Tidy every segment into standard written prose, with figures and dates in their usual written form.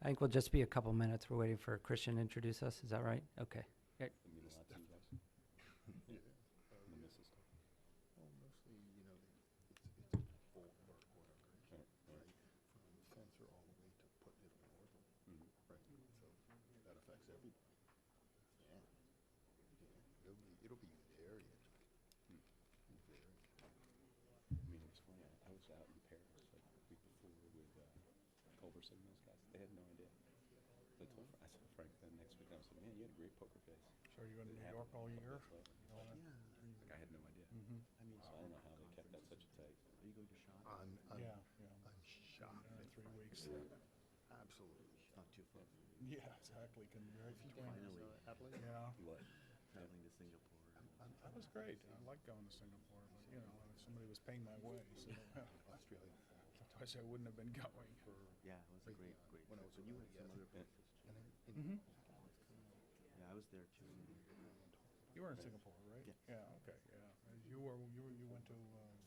I think we'll just be a couple minutes. We're waiting for Christian to introduce us. Is that right? Okay. It mean a lot to you guys. The missus stuff. Well, mostly, you know, it's full work order, Right. right? From sensor all the way to putting it on orbit, Mhm. right? So that affects everybody. Yeah. It'll be very interesting. Hmm. Very. I mean, it's funny. I was out in Paris like the week before with Culberson and those guys. They had no idea. I told I said Frank then next week. I was like, man, you had a great poker face. So are you in Didn't New have York it all a year? couple days later. You know that? Like, I had no idea. Mm-hmm. I mean, So I don't know how they kept that such a tight. are you going to shop? I'm Yeah. I'm shocked. Been there 3 weeks. Absolutely Not shocked. too far. Yeah, exactly. Can be right between. Finally. Yeah. What? Traveling to Singapore. That was great. I like going to Singapore, but you know, somebody was paying my way, so Australia. otherwise I wouldn't have been going. Yeah, it was a great, great When I trip. was And you away, had some yes. other places too. Mm-hmm. Yeah, I was there too. You were in Singapore, right? Yeah. Yeah. Okay. Yeah. And you went to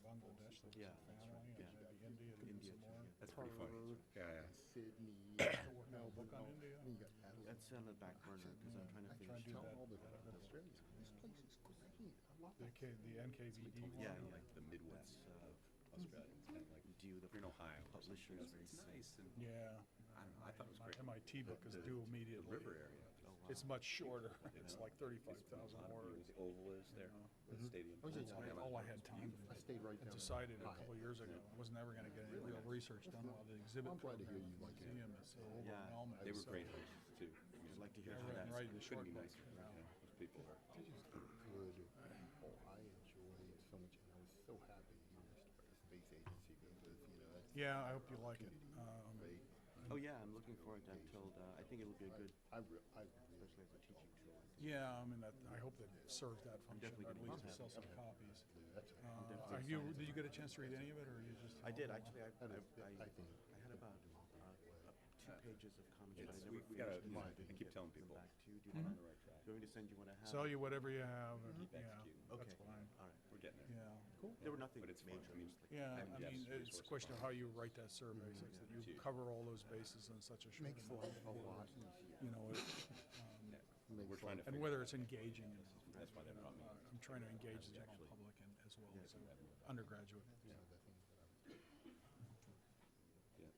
Bangladesh. There was Yeah, some that's family, right. and Yeah. maybe India to do India some too, more. yeah. That's pretty funny. Yeah, yeah. Sydney. Still working on a book on India. Then you got Adelaide. That's on the back burner because I'm trying to I finish. trying to do tell that. all the Australia. This place is great. I love The, it. the NKVD one. Yeah, From yeah. like the Midwest of Australia. It's kind of like Do the if you're in Ohio. or something, publishers you know, very it's nice. And Yeah. I don't know. I thought it was My great. MIT book is The- due The immediately. river area. Oh, wow. It's much shorter. You It's know, like 35,000 a lot of words. views. The Oval is there. The stadium. Oh, yeah, It's yeah. all All I about- had it's time beautiful. I stayed right I down. decided a Hyatt. couple of years ago I was never going to get any real research done while the exhibit I'm glad to hear program you at the like it. museum is so Yeah. overwhelming. They were So great hosts too. I mean, I'd like to hear I how read- that's. write the couldn't short be book. nicer. you know. Those people are. They just do good. Oh, I enjoyed so much, and I was so happy you were space agency because that's Yeah, I hope you like it. great. Oh yeah, I'm looking forward to. I'm told. I think it'll be a good, I especially as a teaching tool. Yeah, I mean, I hope that serves that function, definitely or at gonna least use to sell that. some copies. that's Did you get a chance to read any of it, or you just? I did actually. I think had about 2 pages of comments, but I It's, never we gotta. finished it. I keep telling people Back to you. Do you we're want on the right track. do you want me to send you what I have? Sell you whatever you have. And, Keep yeah, executing. that's Okay. fine. All right. We're getting there. Yeah, cool. There were nothing But it's fun. major. I mean, just like- Yeah, having I depths, mean, it's a resources question of behind how you write that survey, so that you Huge. cover all those bases in such a short makes amount life of a time. lot easier. You know, Yeah. We're trying to. and figure whether out- it's engaging. That's why they brought me. I'm trying to engage the general public and as well as undergraduate. You know, the things that I'm Yeah.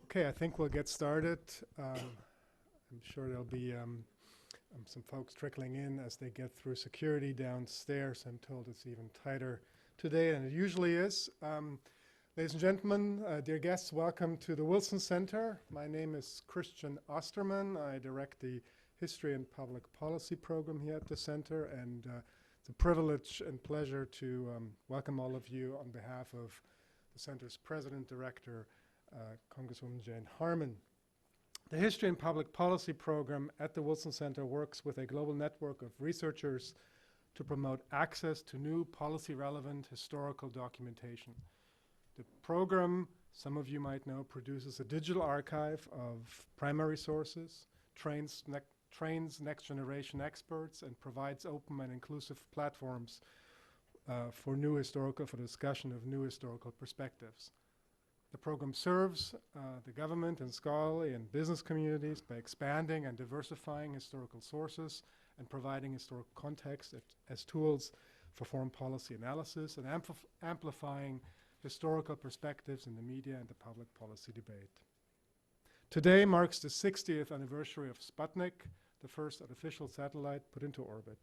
Okay, I think we'll get started. I'm sure there'll be some folks trickling in as they get through security downstairs. I'm told it's even tighter today than it usually is. Ladies and gentlemen, dear guests, welcome to the Wilson Center. My name is Christian Osterman. I direct the History and Public Policy program here at the center, and it's a privilege and pleasure to welcome all of you on behalf of the center's president director, Congresswoman Jane Harman. The History and Public Policy program at the Wilson Center works with a global network of researchers to promote access to new policy-relevant historical documentation. The program, some of you might know, produces a digital archive of primary sources, trains next-generation experts, and provides open and inclusive platforms for the discussion of new historical perspectives. The program serves the government and scholarly and business communities by expanding and diversifying historical sources and providing historical context as tools for foreign policy analysis and amplifying historical perspectives in the media and the public policy debate. Today marks the 60th anniversary of Sputnik, the first artificial satellite put into orbit.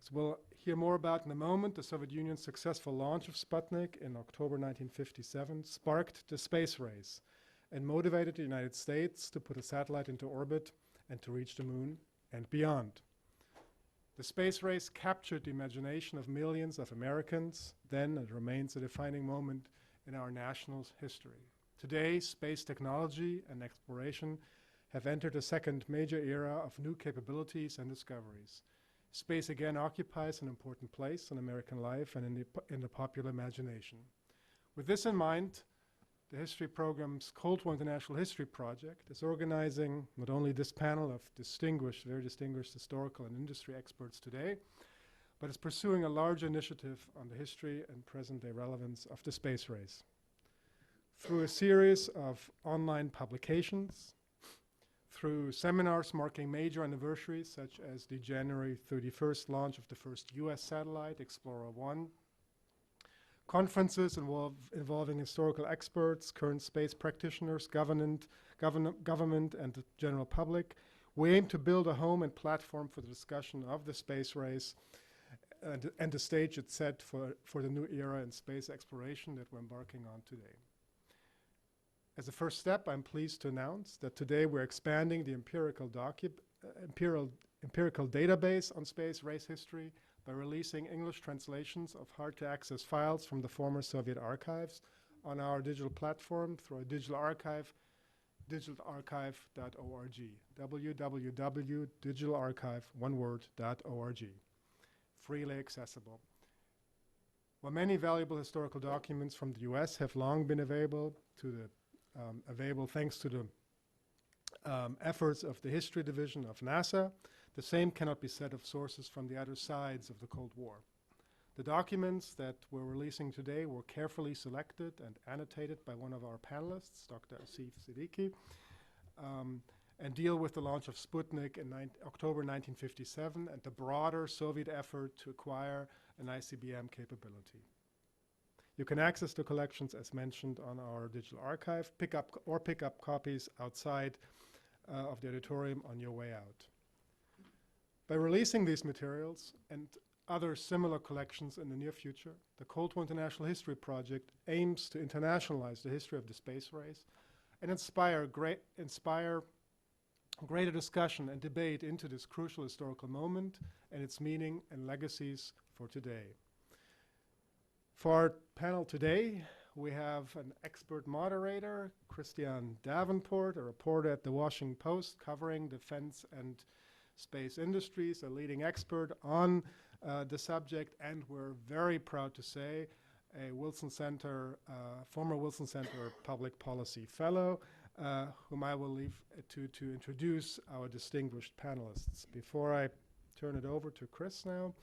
As we'll hear more about in a moment, the Soviet Union's successful launch of Sputnik in October 1957 sparked the space race and motivated the United States to put a satellite into orbit and to reach the moon and beyond. The space race captured the imagination of millions of Americans. Then it remains a defining moment in our national history. Today, space technology and exploration have entered a second major era of new capabilities and discoveries. Space again occupies an important place in American life and in the popular imagination. With this in mind, the history program's Cold War International History Project is organizing not only this panel of very distinguished historical and industry experts today, but is pursuing a large initiative on the history and present-day relevance of the space race. Through a series of online publications, through seminars marking major anniversaries, such as the January 31st launch of the first US satellite, Explorer 1, conferences involving historical experts, current space practitioners, government, and the general public, we aim to build a home and platform for the discussion of the space race and the stage it's set for the new era in space exploration that we're embarking on today. As a first step, I'm pleased to announce that today we're expanding the empirical database on space race history by releasing English translations of hard-to-access files from the former Soviet archives on our digital platform through a digital archive, digitalarchive.org, www.digitalarchive.org, freely accessible. While many valuable historical documents from the US have long been available thanks to the efforts of the History Division of NASA, the same cannot be said of sources from the other sides of the Cold War. The documents that we're releasing today were carefully selected and annotated by one of our panelists, Dr. Asif Siddiqi, and deal with the launch of Sputnik in October 1957 and the broader Soviet effort to acquire an ICBM capability. You can access the collections as mentioned on our digital archive, pick up copies outside of the auditorium on your way out. By releasing these materials and other similar collections in the near future, the Cold War International History Project aims to internationalize the history of the space race and inspire greater discussion and debate into this crucial historical moment and its meaning and legacies for today. For our panel today, we have an expert moderator, Christian Davenport, a reporter at the Washington Post covering defense and space industries, a leading expert on the subject, and we're very proud to say a Wilson Center, former Wilson Center Public Policy Fellow, whom I will leave to introduce our distinguished panelists. Before I turn it over to Chris now,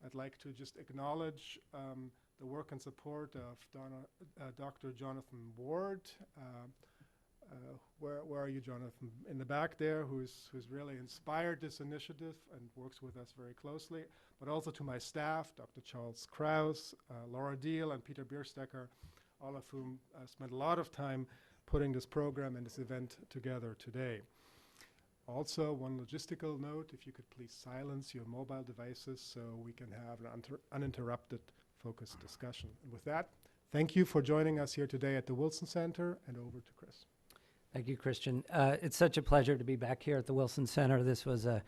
I'd like to just acknowledge the work and support of Dr. Jonathan Ward. Where are you, Jonathan? In the back there, who's really inspired this initiative and works with us very closely, but also to my staff, Dr. Charles Krause, Laura Deal, and Peter Bierstecker, all of whom spent a lot of time putting this program and this event together today. Also, one logistical note, if you could please silence your mobile devices so we can have an uninterrupted focused discussion. And with that, thank you for joining us here today at the Wilson Center, and over to Chris. Thank you, Christian. It's such a pleasure to be back here at the Wilson Center. This was a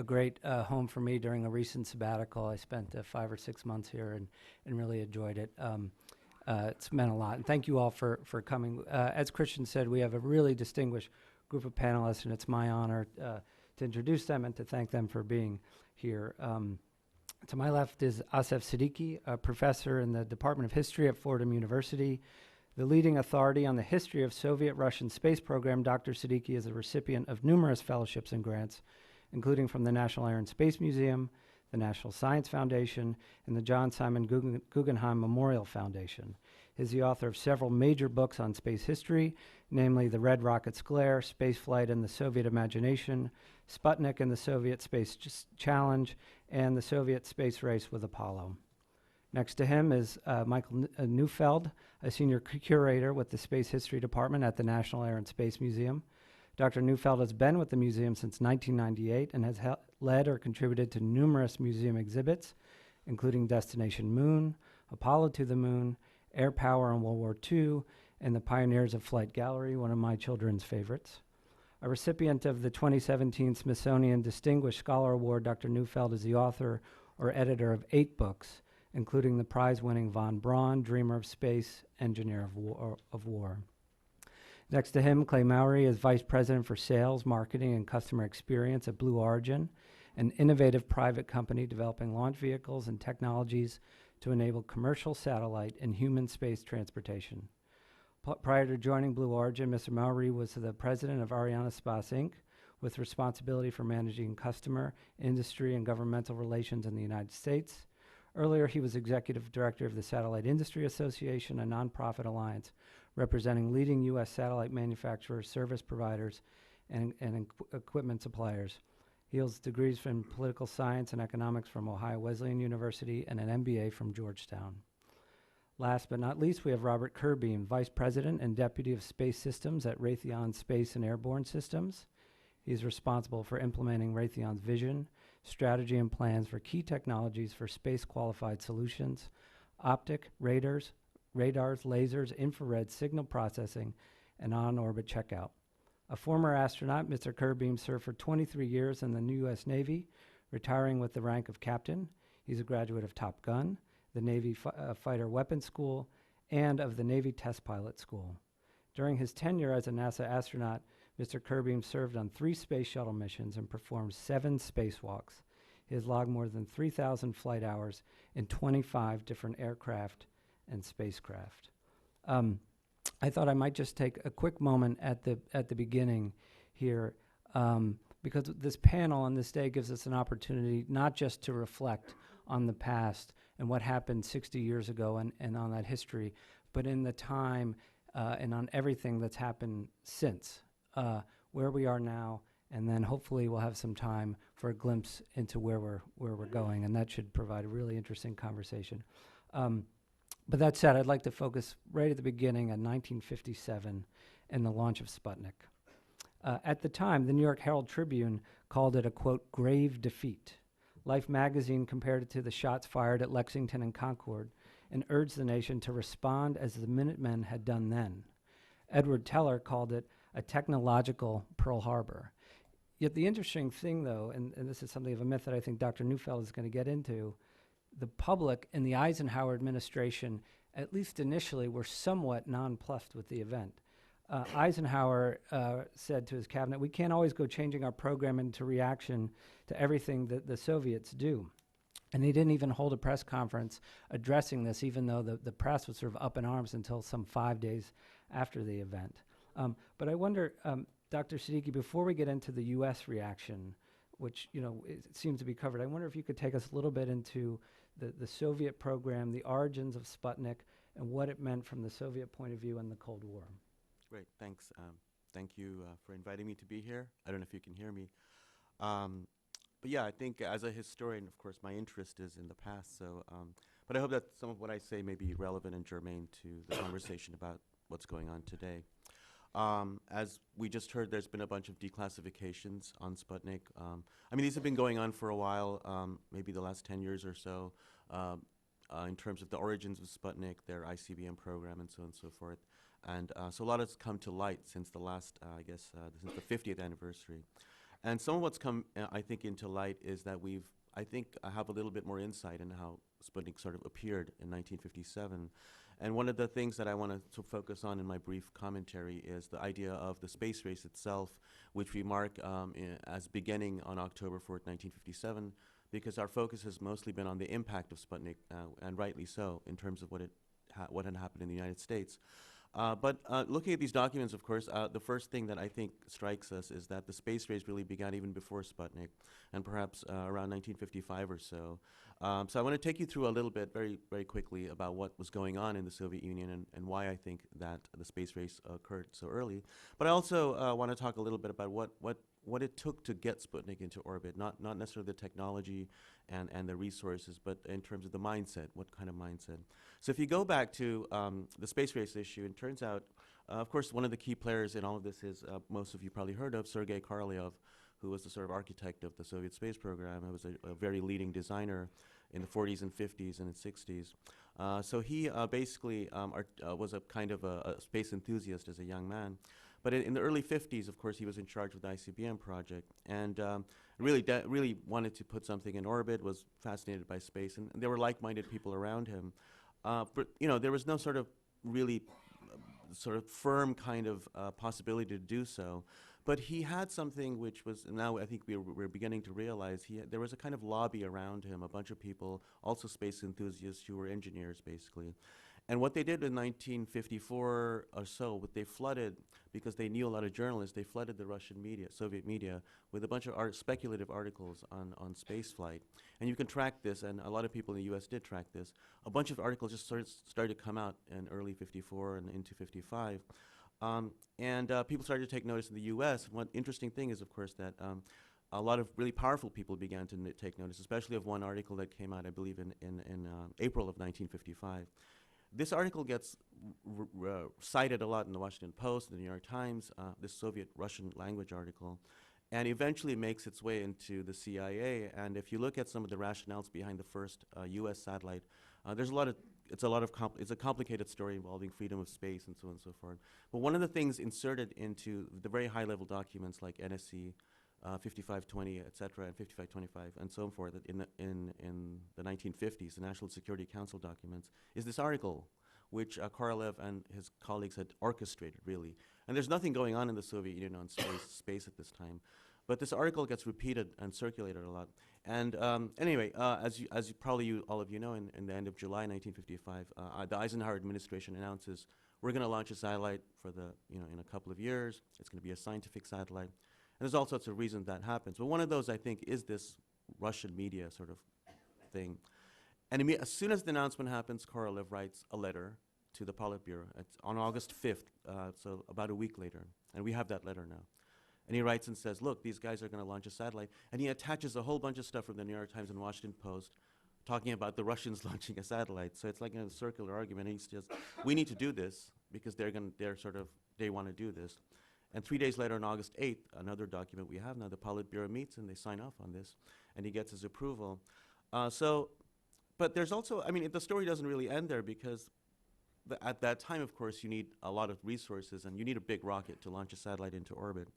great home for me during a recent sabbatical. I spent 5 or 6 months here and really enjoyed it. It's meant a lot. And thank you all for coming. As Christian said, we have a really distinguished group of panelists, and it's my honor to introduce them and to thank them for being here. To my left is Asif Siddiqi, a professor in the Department of History at Fordham University. The leading authority on the history of Soviet-Russian space program, Dr. Siddiqi is a recipient of numerous fellowships and grants, including from the National Air and Space Museum, the National Science Foundation, and the John Simon Guggenheim Memorial Foundation. He's the author of several major books on space history, namely The Red Rocket's Glare, Spaceflight and the Soviet Imagination, Sputnik and the Soviet Space Challenge, and the Soviet Space Race with Apollo. Next to him is Michael Neufeld, a senior curator with the Space History Department at the National Air and Space Museum. Dr. Neufeld has been with the museum since 1998 and has led or contributed to numerous museum exhibits, including Destination Moon, Apollo to the Moon, Air Power in World War II, and the Pioneers of Flight Gallery, one of my children's favorites. A recipient of the 2017 Smithsonian Distinguished Scholar Award, Dr. Neufeld is the author or editor of 8 books, including the prize-winning Von Braun, Dreamer of Space, Engineer of War. Next to him, Clay Mowry is Vice President for Sales, Marketing, and Customer Experience at Blue Origin, an innovative private company developing launch vehicles and technologies to enable commercial satellite and human space transportation. Prior to joining Blue Origin, Mr. Mowry was the president of Arianespace Inc., with responsibility for managing customer, industry, and governmental relations in the United States. Earlier, he was executive director of the Satellite Industry Association, a nonprofit alliance representing leading U.S. satellite manufacturers, service providers, and equipment suppliers. He holds degrees in political science and economics from Ohio Wesleyan University and an MBA from Georgetown. Last but not least, we have Robert Curbeam, Vice President and Deputy of Space Systems at Raytheon Space and Airborne Systems. He's responsible for implementing Raytheon's vision, strategy, and plans for key technologies for space-qualified solutions, optic, radars, lasers, infrared signal processing, and on-orbit checkout. A former astronaut, Mr. Curbeam served for 23 years in the new U.S. Navy, retiring with the rank of captain. He's a graduate of Top Gun, the Navy Fighter Weapons School, and of the Navy Test Pilot School. During his tenure as a NASA astronaut, Mr. Curbeam served on 3 space shuttle missions and performed 7 spacewalks. He has logged more than 3,000 flight hours in 25 different aircraft and spacecraft. I thought I might just take a quick moment at the beginning here, because this panel on this day gives us an opportunity not just to reflect on the past and what happened 60 years ago and on that history, but in the time and on everything that's happened since, where we are now, and then hopefully we'll have some time for a glimpse into where we're going, and that should provide a really interesting conversation. But that said, I'd like to focus right at the beginning in 1957 and the launch of Sputnik. At the time, the New York Herald Tribune called it a, quote, grave defeat. Life magazine compared it to the shots fired at Lexington and Concord and urged the nation to respond as the Minutemen had done then. Edward Teller called it a technological Pearl Harbor. Yet the interesting thing, though, and this is something of a myth that I think Dr. Neufeld is going to get into, the public and the Eisenhower administration, at least initially, were somewhat nonplussed with the event. Eisenhower said to his cabinet, "We can't always go changing our program into reaction to everything that the Soviets do." And he didn't even hold a press conference addressing this, even though the press was sort of up in arms until some 5 days after the event. But I wonder, Dr. Siddiqi, before we get into the U.S. reaction, which it seems to be covered, I wonder if you could take us a little bit into the Soviet program, the origins of Sputnik, and what it meant from the Soviet point of view in the Cold War. Great, thanks. Thank you for inviting me to be here. I don't know if you can hear me. But yeah, I think as a historian, of course, my interest is in the past. So, but I hope that some of what I say may be relevant and germane to the conversation about what's going on today. As we just heard, there's been a bunch of declassifications on Sputnik. I mean, these have been going on for a while, maybe the last 10 years or so, in terms of the origins of Sputnik, their ICBM program, and so on and so forth. And so a lot has come to light since the last, since the 50th anniversary. And some of what's come, I think, into light is that I have a little bit more insight into how Sputnik sort of appeared in 1957. And one of the things that I want to focus on in my brief commentary is the idea of the space race itself, which we mark as beginning on October 4th, 1957, because our focus has mostly been on the impact of Sputnik, and rightly so, in terms of what had happened in the United States. But looking at these documents, of course, the first thing that I think strikes us is that the space race really began even before Sputnik, and perhaps around 1955 or so. So I want to take you through a little bit, very, very quickly, about what was going on in the Soviet Union and why I think that the space race occurred so early. But I also want to talk a little bit about what it took to get Sputnik into orbit, not necessarily the technology and the resources, but in terms of the mindset, what kind of mindset. So if you go back to the space race issue, it turns out, of course, one of the key players in all of this is, most of you probably heard of, Sergei Korolev, who was the sort of architect of the Soviet space program. He was a very leading designer in the 40s and 50s and 60s. So he basically was a kind of a space enthusiast as a young man. But in the early 50s, of course, he was in charge of the ICBM project, and really wanted to put something in orbit, was fascinated by space, and there were like-minded people around him. But there was no sort of really sort of firm kind of possibility to do so. But he had something which was, now I think we're beginning to realize, there was a kind of lobby around him, a bunch of people, also space enthusiasts who were engineers, basically. And what they did in 1954 or so, what they flooded, because they knew a lot of journalists, they flooded the Russian media, Soviet media, with a bunch of speculative articles on space flight. And you can track this, and a lot of people in the US did track this. A bunch of articles just started to come out in early 54 and into 55. People started to take notice in the US. And one interesting thing is, of course, that a lot of really powerful people began to take notice, especially of one article that came out, I believe, in April of 1955. This article gets cited a lot in the Washington Post, the New York Times, this Soviet-Russian language article, and eventually makes its way into the CIA. And if you look at some of the rationales behind the first U.S. satellite, it's a complicated story involving freedom of space and so on and so forth. But one of the things inserted into the very high-level documents like NSC 5520, et cetera, and 5525, and so forth, in the 1950s, the National Security Council documents, is this article, which Korolev and his colleagues had orchestrated, really. And there's nothing going on in the Soviet Union on space at this time. But this article gets repeated and circulated a lot. And anyway, as probably all of you know, in the end of July 1955, the Eisenhower administration announces, we're going to launch a satellite for in a couple of years. It's going to be a scientific satellite. And there's all sorts of reasons that happens. But one of those, I think, is this Russian media sort of thing. And as soon as the announcement happens, Korolev writes a letter to the Politburo. It's on August 5th, so about a week later. And we have that letter now. And he writes and says, look, these guys are going to launch a satellite. And he attaches a whole bunch of stuff from the New York Times and Washington Post talking about the Russians launching a satellite. So it's like a circular argument. And he says, we need to do this because they want to do this. And 3 days later, on August 8th, another document we have now, the Politburo meets and they sign off on this, and he gets his approval. But there's also, the story doesn't really end there because at that time, of course, you need a lot of resources and you need a big rocket to launch a satellite into orbit.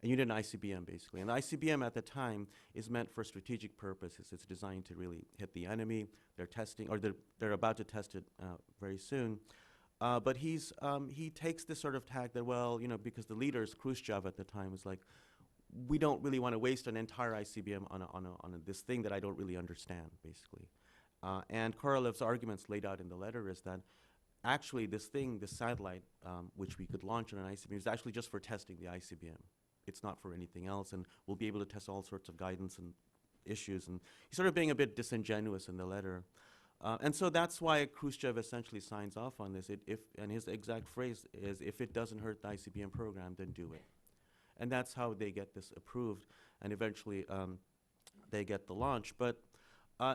And you need an ICBM, basically. And the ICBM at the time is meant for strategic purposes. It's designed to really hit the enemy. They're testing, or they're about to test it very soon. But he takes this sort of tack that, because the leaders, Khrushchev at the time, was like, we don't really want to waste an entire ICBM on this thing that I don't really understand, basically. And Korolev's arguments laid out in the letter is that actually this satellite, which we could launch on an ICBM, is actually just for testing the ICBM. It's not for anything else, and we'll be able to test all sorts of guidance and issues. And he's sort of being a bit disingenuous in the letter. And so that's why Khrushchev essentially signs off on this. And his exact phrase is, if it doesn't hurt the ICBM program, then do it. And that's how they get this approved, and eventually they get the launch. But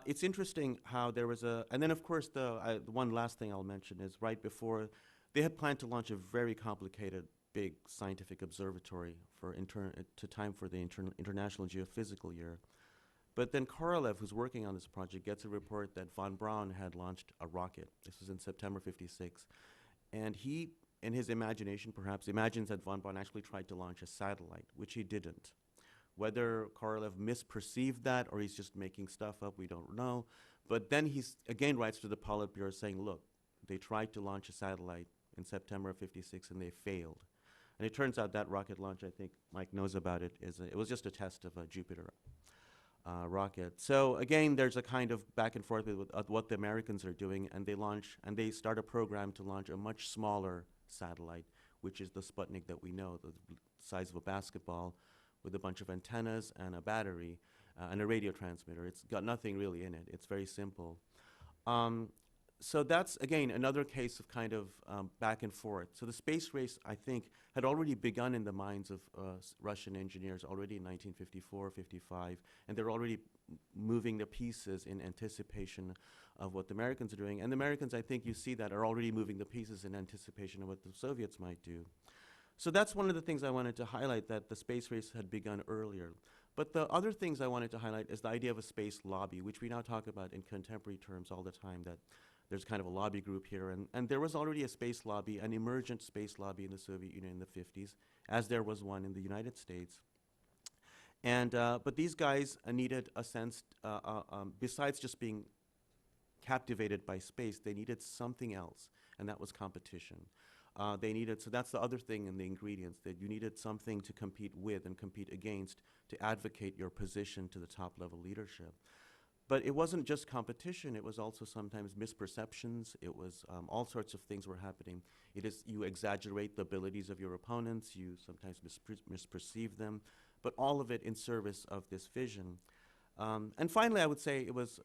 it's interesting how there was and then of course the one last thing I'll mention is right before, they had planned to launch a very complicated, big scientific observatory to time for the International Geophysical Year. But then Korolev, who's working on this project, gets a report that von Braun had launched a rocket. This was in September 56. And he, in his imagination perhaps, imagines that von Braun actually tried to launch a satellite, which he didn't. Whether Korolev misperceived that or he's just making stuff up, we don't know. But then he again writes to the Politburo saying, look, they tried to launch a satellite in September of 56 and they failed. And it turns out that rocket launch, I think Mike knows about it, it was just a test of a Jupiter rocket. So again, there's a kind of back and forth with what the Americans are doing, and they start a program to launch a much smaller satellite, which is the Sputnik that we know, the size of a basketball, with a bunch of antennas and a battery and a radio transmitter. It's got nothing really in it. It's very simple. So that's, again, another case of kind of back and forth. So the space race, I think, had already begun in the minds of Russian engineers already in 1954, 55, and they're already moving the pieces in anticipation of what the Americans are doing. And the Americans, I think you see that, are already moving the pieces in anticipation of what the Soviets might do. So that's one of the things I wanted to highlight, that the space race had begun earlier. But the other things I wanted to highlight is the idea of a space lobby, which we now talk about in contemporary terms all the time, that there's kind of a lobby group here. And there was already a space lobby, an emergent space lobby in the Soviet Union in the 50s, as there was one in the United States. And but these guys needed a sense, besides just being captivated by space, they needed something else, and that was competition. So that's the other thing in the ingredients, that you needed something to compete with and compete against to advocate your position to the top level leadership. But it wasn't just competition, it was also sometimes misperceptions. It was all sorts of things were happening. It is, you exaggerate the abilities of your opponents, you sometimes misperceive them, but all of it in service of this vision. And finally, I would say it was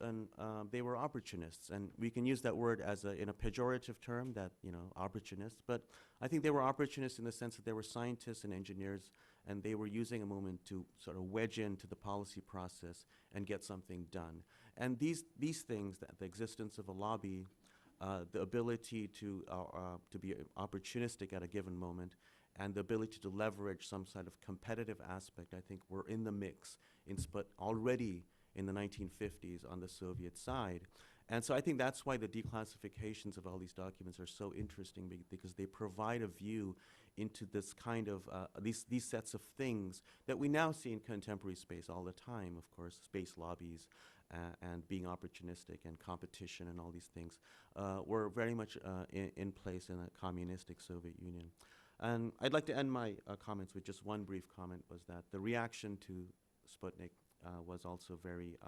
they were opportunists, and we can use that word as in a pejorative term, that, you know, opportunists, but I think they were opportunists in the sense that they were scientists and engineers, and they were using a moment to sort of wedge into the policy process and get something done. And these things, the existence of a lobby, the ability to be opportunistic at a given moment, and the ability to leverage some sort of competitive aspect, I think, were in the mix already in the 1950s on the Soviet side. And so I think that's why the declassifications of all these documents are so interesting, because they provide a view into this kind of, these sets of things that we now see in contemporary space all the time, of course, space lobbies and being opportunistic and competition and all these things were very much in place in a communistic Soviet Union. And I'd like to end my comments with just one brief comment, was that the reaction to Sputnik was also very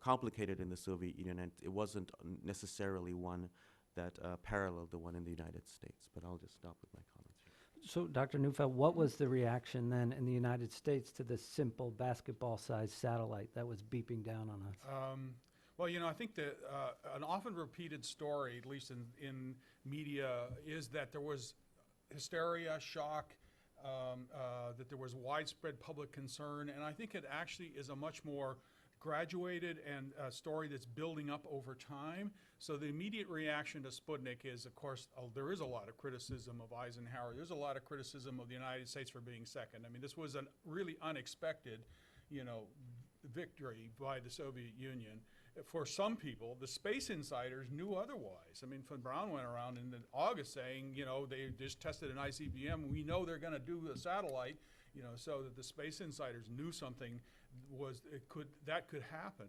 complicated in the Soviet Union, and it wasn't necessarily one that paralleled the one in the United States. But I'll just stop with my comments here. So, Dr. Neufeld, what was the reaction then in the United States to this simple basketball-sized satellite that was beeping down on us? Well, you know, I think that an often repeated story, at least in media, is that there was hysteria, shock, that there was widespread public concern, and I think it actually is a much more graduated and a story that's building up over time. So the immediate reaction to Sputnik is, of course, there is a lot of criticism of Eisenhower. There's a lot of criticism of the United States for being second. I mean, this was a really unexpected, you know, victory by the Soviet Union. For some people, the space insiders knew otherwise. I mean, von Braun went around in August saying, you know, they just tested an ICBM. We know they're going to do a satellite, you know, so that the space insiders knew something that could happen.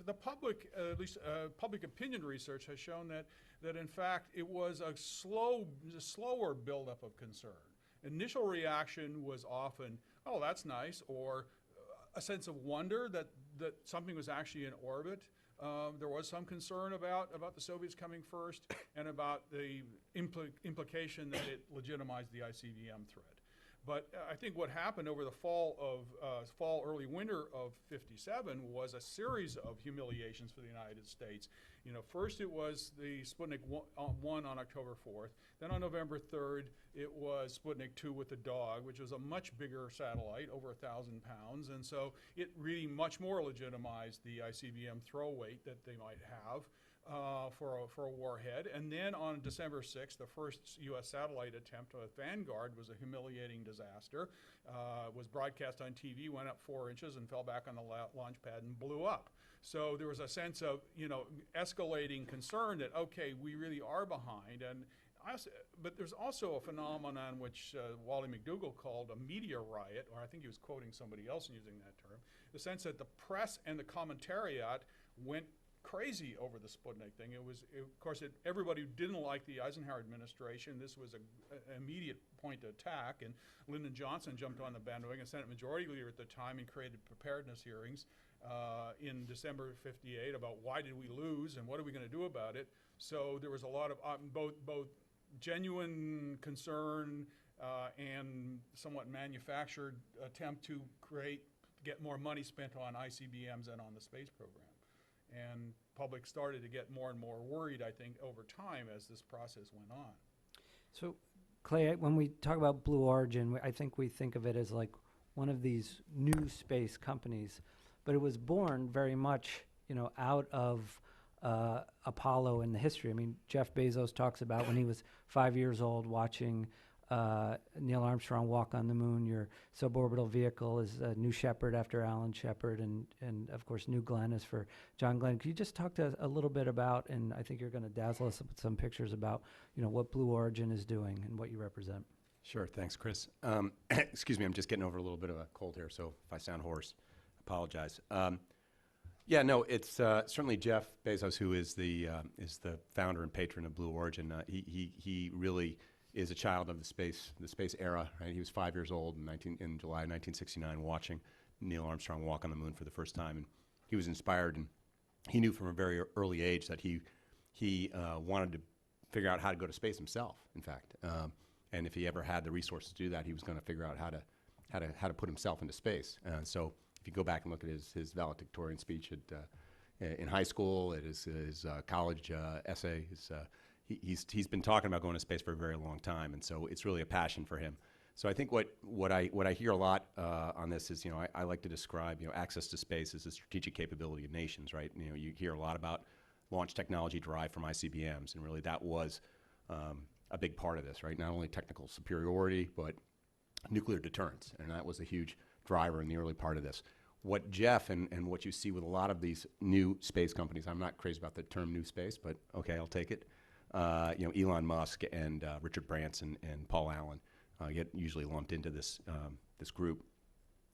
The public, at least public opinion research has shown that in fact it was a slower buildup of concern. Initial reaction was often, oh, that's nice, or a sense of wonder that something was actually in orbit. There was some concern about the Soviets coming first and about the implication that it legitimized the ICBM threat. But I think what happened over the early winter of '57 was a series of humiliations for the United States. You know, first it was the Sputnik 1 on October 4th. Then on November 3rd, it was Sputnik 2 with the dog, which was a much bigger satellite, over 1,000 pounds. And so it really much more legitimized the ICBM throw weight that they might have for a warhead. And then on December 6th, the first U.S. satellite attempt with Vanguard was a humiliating disaster. Was broadcast on TV, went up 4 inches and fell back on the launch pad and blew up. So there was a sense of, you know, escalating concern that, okay, we really are behind. But there's also a phenomenon which Wally McDougall called a media riot, or I think he was quoting somebody else using that term, the sense that the press and the commentariat went crazy over the Sputnik thing. Of course, everybody who didn't like the Eisenhower administration, this was an immediate point of attack, and Lyndon Johnson jumped on the bandwagon, Senate Majority Leader at the time, and created preparedness hearings in December '58 about why did we lose and what are we going to do about it. So there was a lot of both genuine concern and somewhat manufactured attempt to get more money spent on ICBMs and on the space program. And public started to get more and more worried, I think, over time as this process went on. So, Clay, when we talk about Blue Origin, I think we think of it as like one of these new space companies, but it was born very much, you know, out of Apollo in the history. I mean, Jeff Bezos talks about when he was 5 years old watching Neil Armstrong walk on the moon. Your suborbital vehicle is New Shepard after Alan Shepard, and of course New Glenn is for John Glenn. Could you just talk to us a little bit about, and I think you're going to dazzle us with some pictures about, you know, what Blue Origin is doing and what you represent. Sure, thanks, Chris. Excuse me, I'm just getting over a little bit of a cold here, so if I sound hoarse, apologize. Yeah, no, it's certainly Jeff Bezos who is the founder and patron of Blue Origin. He really is a child of the space era. Right? He was 5 years old in July 1969, watching Neil Armstrong walk on the moon for the first time, and he was inspired, and he knew from a very early age that he wanted to figure out how to go to space himself, in fact. And if he ever had the resources to do that, he was going to figure out how to put himself into space. So if you go back and look at his valedictorian speech in high school, at his college essay, he's been talking about going to space for a very long time, and so it's really a passion for him. So I think what I hear a lot on this is, I like to describe, access to space as a strategic capability of nations, right? You hear a lot about launch technology derived from ICBMs, and really that was a big part of this, right? Not only technical superiority, but nuclear deterrence, and that was a huge driver in the early part of this. What Jeff and what you see with a lot of these new space companies, I'm not crazy about the term new space, but okay, I'll take it. Elon Musk and Richard Branson and Paul Allen get usually lumped into this group.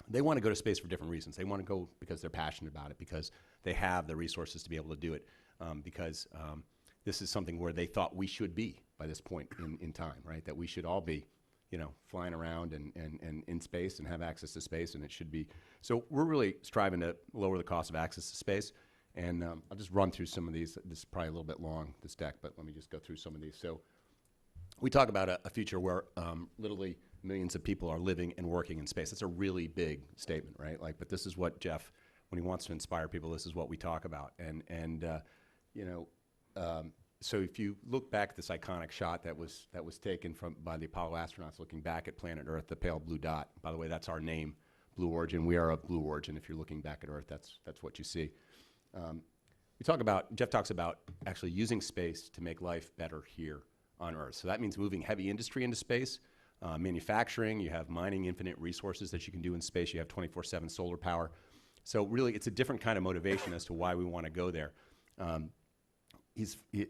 They want to go to space for different reasons. They want to go because they're passionate about it, because they have the resources to be able to do it, because this is something where they thought we should be by this point in time, right? That we should all be, flying around and in space and have access to space, and it should be. So we're really striving to lower the cost of access to space. And I'll just run through some of these. This is probably a little bit long, this deck, but let me just go through some of these. So we talk about a future where literally millions of people are living and working in space. That's a really big statement, right? But this is what Jeff, when he wants to inspire people, this is what we talk about. So if you look back at this iconic shot that was taken by the Apollo astronauts looking back at planet Earth, the pale blue dot. By the way, that's our name, Blue Origin. We are of Blue Origin. If you're looking back at Earth, that's what you see. Jeff talks about actually using space to make life better here on Earth. So that means moving heavy industry into space, manufacturing. You have mining infinite resources that you can do in space. You have 24/7 solar power. So really, it's a different kind of motivation as to why we want to go there.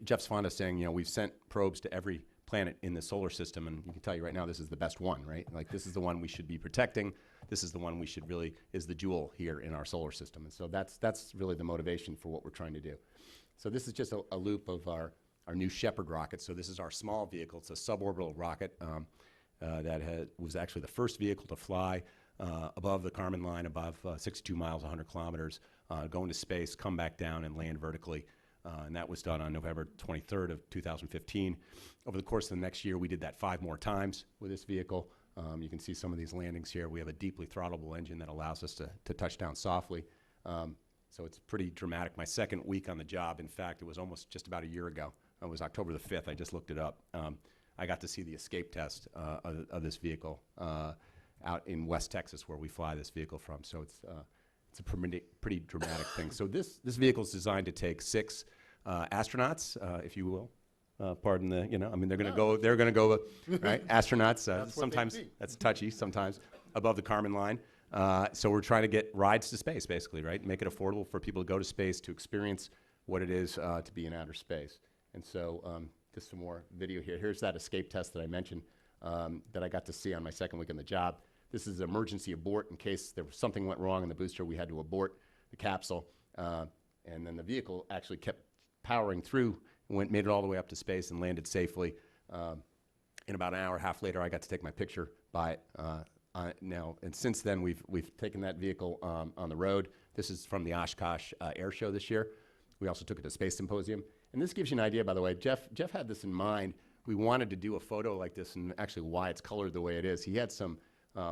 Jeff's fond of saying, we've sent probes to every planet in the solar system, and he can tell you right now this is the best one, right? This is the one we should be protecting. This is the one we should really, is the jewel here in our solar system. And so that's really the motivation for what we're trying to do. So this is just a loop of our new Shepard rocket. So this is our small vehicle. It's a suborbital rocket that was actually the first vehicle to fly above the Kármán line, above 62 miles, 100 kilometers, go into space, come back down, and land vertically. And that was done on November 23rd of 2015. Over the course of the next year, we did that 5 more times with this vehicle. You can see some of these landings here. We have a deeply throttleable engine that allows us to touch down softly. So it's pretty dramatic. My second week on the job, in fact, it was almost just about a year ago. It was October the 5th. I just looked it up. I got to see the escape test of this vehicle out in West Texas, where we fly this vehicle from. So it's a pretty dramatic thing. So this vehicle is designed to take 6 astronauts, if you will. Pardon the, they're going to go, right? Astronauts, sometimes that's touchy, sometimes above the Kármán line. So we're trying to get rides to space, basically, right? Make it affordable for people to go to space, to experience what it is to be in outer space. And so just some more video here. Here's that escape test that I mentioned that I got to see on my second week on the job. This is emergency abort in case something went wrong in the booster. We had to abort the capsule. And then the vehicle actually kept powering through, made it all the way up to space and landed safely. In about an hour and a half later, I got to take my picture by it. Now, and since then, we've taken that vehicle on the road. This is from the Oshkosh Air Show this year. We also took it to Space Symposium. And this gives you an idea, by the way. Jeff had this in mind. We wanted to do a photo like this, and actually why it's colored the way it is. He had some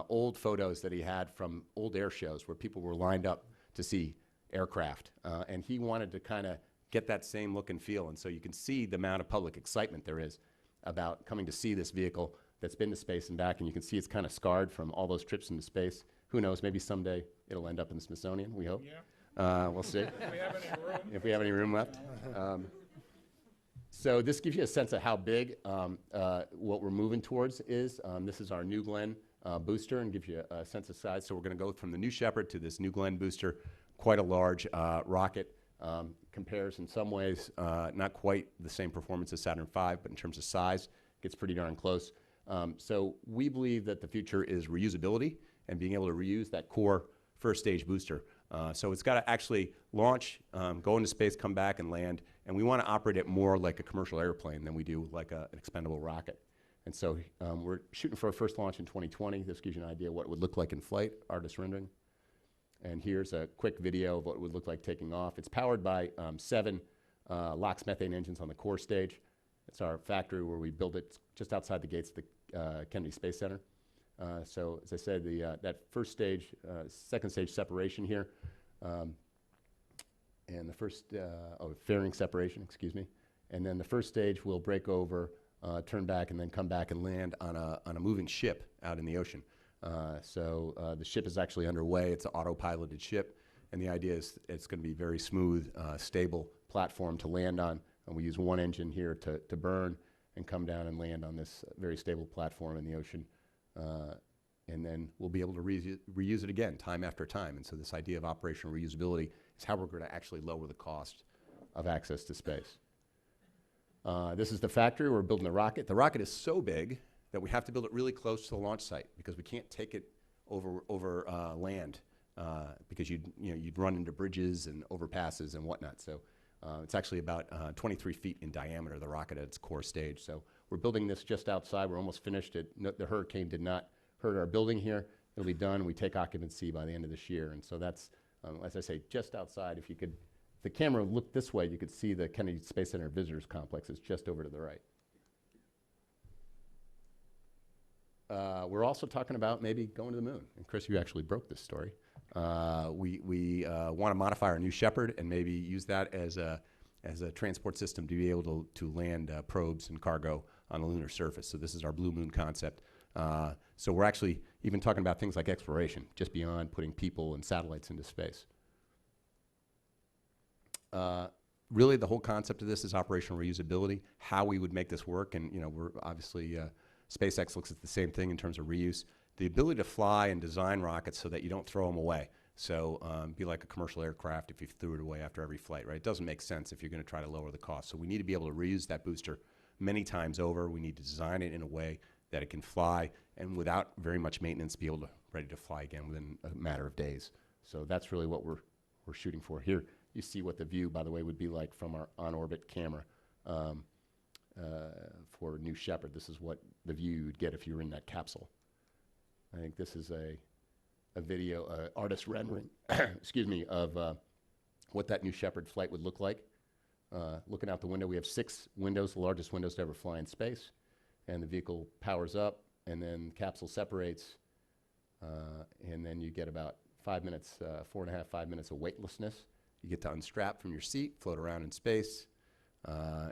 old photos that he had from old air shows where people were lined up to see aircraft. And he wanted to kind of get that same look and feel. And so you can see the amount of public excitement there is about coming to see this vehicle that's been to space and back. And you can see it's kind of scarred from all those trips into space. Who knows, maybe someday it'll end up in the Smithsonian, we hope. Yeah. We'll see. If we have any room left. So this gives you a sense of how big what we're moving towards is. This is our New Glenn booster, and gives you a sense of size. So we're going to go from the New Shepard to this New Glenn booster. Quite a large rocket. Compares in some ways not quite the same performance as Saturn V, but in terms of size, gets pretty darn close. So we believe that the future is reusability and being able to reuse that core first stage booster. So it's got to actually launch, go into space, come back and land, and we want to operate it more like a commercial airplane than we do like an expendable rocket. And so we're shooting for a first launch in 2020. This gives you an idea of what it would look like in flight, artist rendering. And here's a quick video of what it would look like taking off. It's powered by 7 LOX methane engines on the core stage. It's our factory where we build it just outside the gates of the Kennedy Space Center. So as I said, that first stage, second stage separation here, and the first, fairing separation, excuse me. And then the first stage will break over, turn back, and then come back and land on a moving ship out in the ocean. So the ship is actually underway. It's an autopiloted ship, and the idea is it's going to be very smooth, stable platform to land on. And we use one engine here to burn and come down and land on this very stable platform in the ocean. And then we'll be able to reuse it again time after time. And so this idea of operational reusability is how we're going to actually lower the cost of access to space. This is the factory where we're building the rocket. The rocket is so big that we have to build it really close to the launch site because we can't take it over land because you'd run into bridges and overpasses and whatnot. So it's actually about 23 feet in diameter, the rocket at its core stage. So we're building this just outside. We're almost finished. The hurricane did not hurt our building here. It'll be done. We take occupancy by the end of this year. And so that's, as I say, just outside. If the camera looked this way, you could see the Kennedy Space Center Visitors Complex. It's just over to the right. We're also talking about maybe going to the moon. And Chris, you actually broke this story. We want to modify our New Shepard and maybe use that as a transport system to be able to land probes and cargo on the lunar surface. So this is our Blue Moon concept. So we're actually even talking about things like exploration, just beyond putting people and satellites into space. Really, the whole concept of this is operational reusability, how we would make this work. And, we're obviously, SpaceX looks at the same thing in terms of reuse. The ability to fly and design rockets so that you don't throw them away. So be like a commercial aircraft if you threw it away after every flight, right? It doesn't make sense if you're going to try to lower the cost. So we need to be able to reuse that booster many times over. We need to design it in a way that it can fly and without very much maintenance be able to ready to fly again within a matter of days. So that's really what we're shooting for. Here you see what the view, by the way, would be like from our on-orbit camera for New Shepard. This is what the view you'd get if you were in that capsule. I think this is a video, artist rendering, excuse me, of what that New Shepard flight would look like. Looking out the window, we have 6 windows, the largest windows to ever fly in space. And the vehicle powers up, and then the capsule separates, and then you get about 5 minutes, 4.5, 5 minutes of weightlessness. You get to unstrap from your seat, float around in space,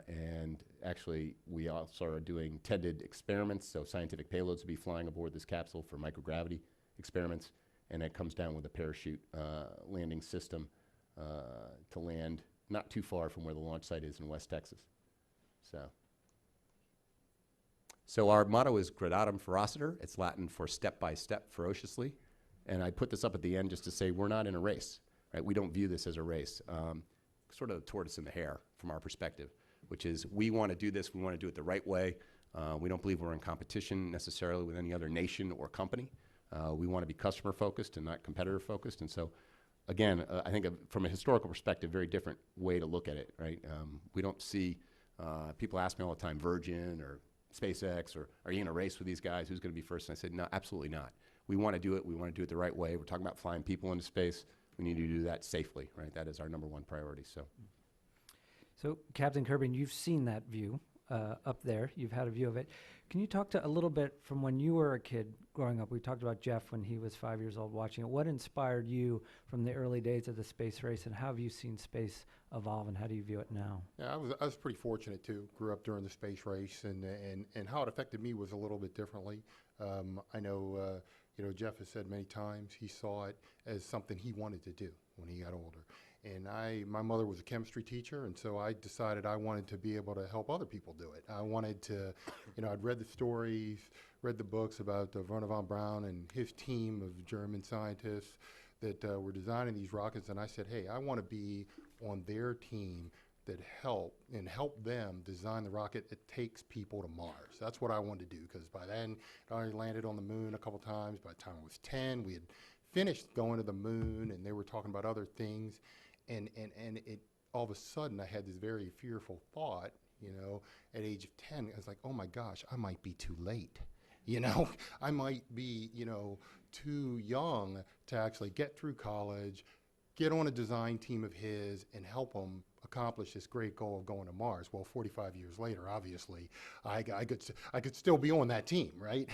and actually we also are doing tended experiments, so scientific payloads will be flying aboard this capsule for microgravity experiments, and it comes down with a parachute landing system to land not too far from where the launch site is in West Texas. So our motto is Gradatum Ferociter. It's Latin for step by step ferociously. And I put this up at the end just to say we're not in a race, right? We don't view this as a race. Sort of the tortoise and the hare from our perspective, which is we want to do this, we want to do it the right way. We don't believe we're in competition necessarily with any other nation or company. We want to be customer focused and not competitor focused. And so, again, I think from a historical perspective, very different way to look at it, right? We don't see, people ask me all the time, Virgin or SpaceX, or are you in a race with these guys? Who's going to be first? And I said, no, absolutely not. We want to do it. We want to do it the right way. We're talking about flying people into space. We need to do that safely, right? That is our #1 priority. So, Captain Curbeam, you've seen that view up there. You've had a view of it. Can you talk to a little bit from when you were a kid growing up? We talked about Jeff when he was 5 years old watching it. What inspired you from the early days of the space race, and how have you seen space evolve, and how do you view it now? Yeah, I was pretty fortunate too. Grew up during the space race, and how it affected me was a little bit differently. I know, Jeff has said many times he saw it as something he wanted to do when he got older. And my mother was a chemistry teacher, and so I decided I wanted to be able to help other people do it. I wanted to, I'd read the stories, read the books about Werner von Braun and his team of German scientists that were designing these rockets, and I said, hey, I want to be on their team that help them design the rocket that takes people to Mars. That's what I wanted to do, because by then I already landed on the moon a couple times. By the time I was 10, we had finished going to the moon, and they were talking about other things. And it all of a sudden I had this very fearful thought, at age of 10. I was like, oh my gosh, I might be too late. You know, I might be, too young to actually get through college, get on a design team of his, and help him accomplish this great goal of going to Mars. Well, 45 years later, obviously, I could still be on that team, right?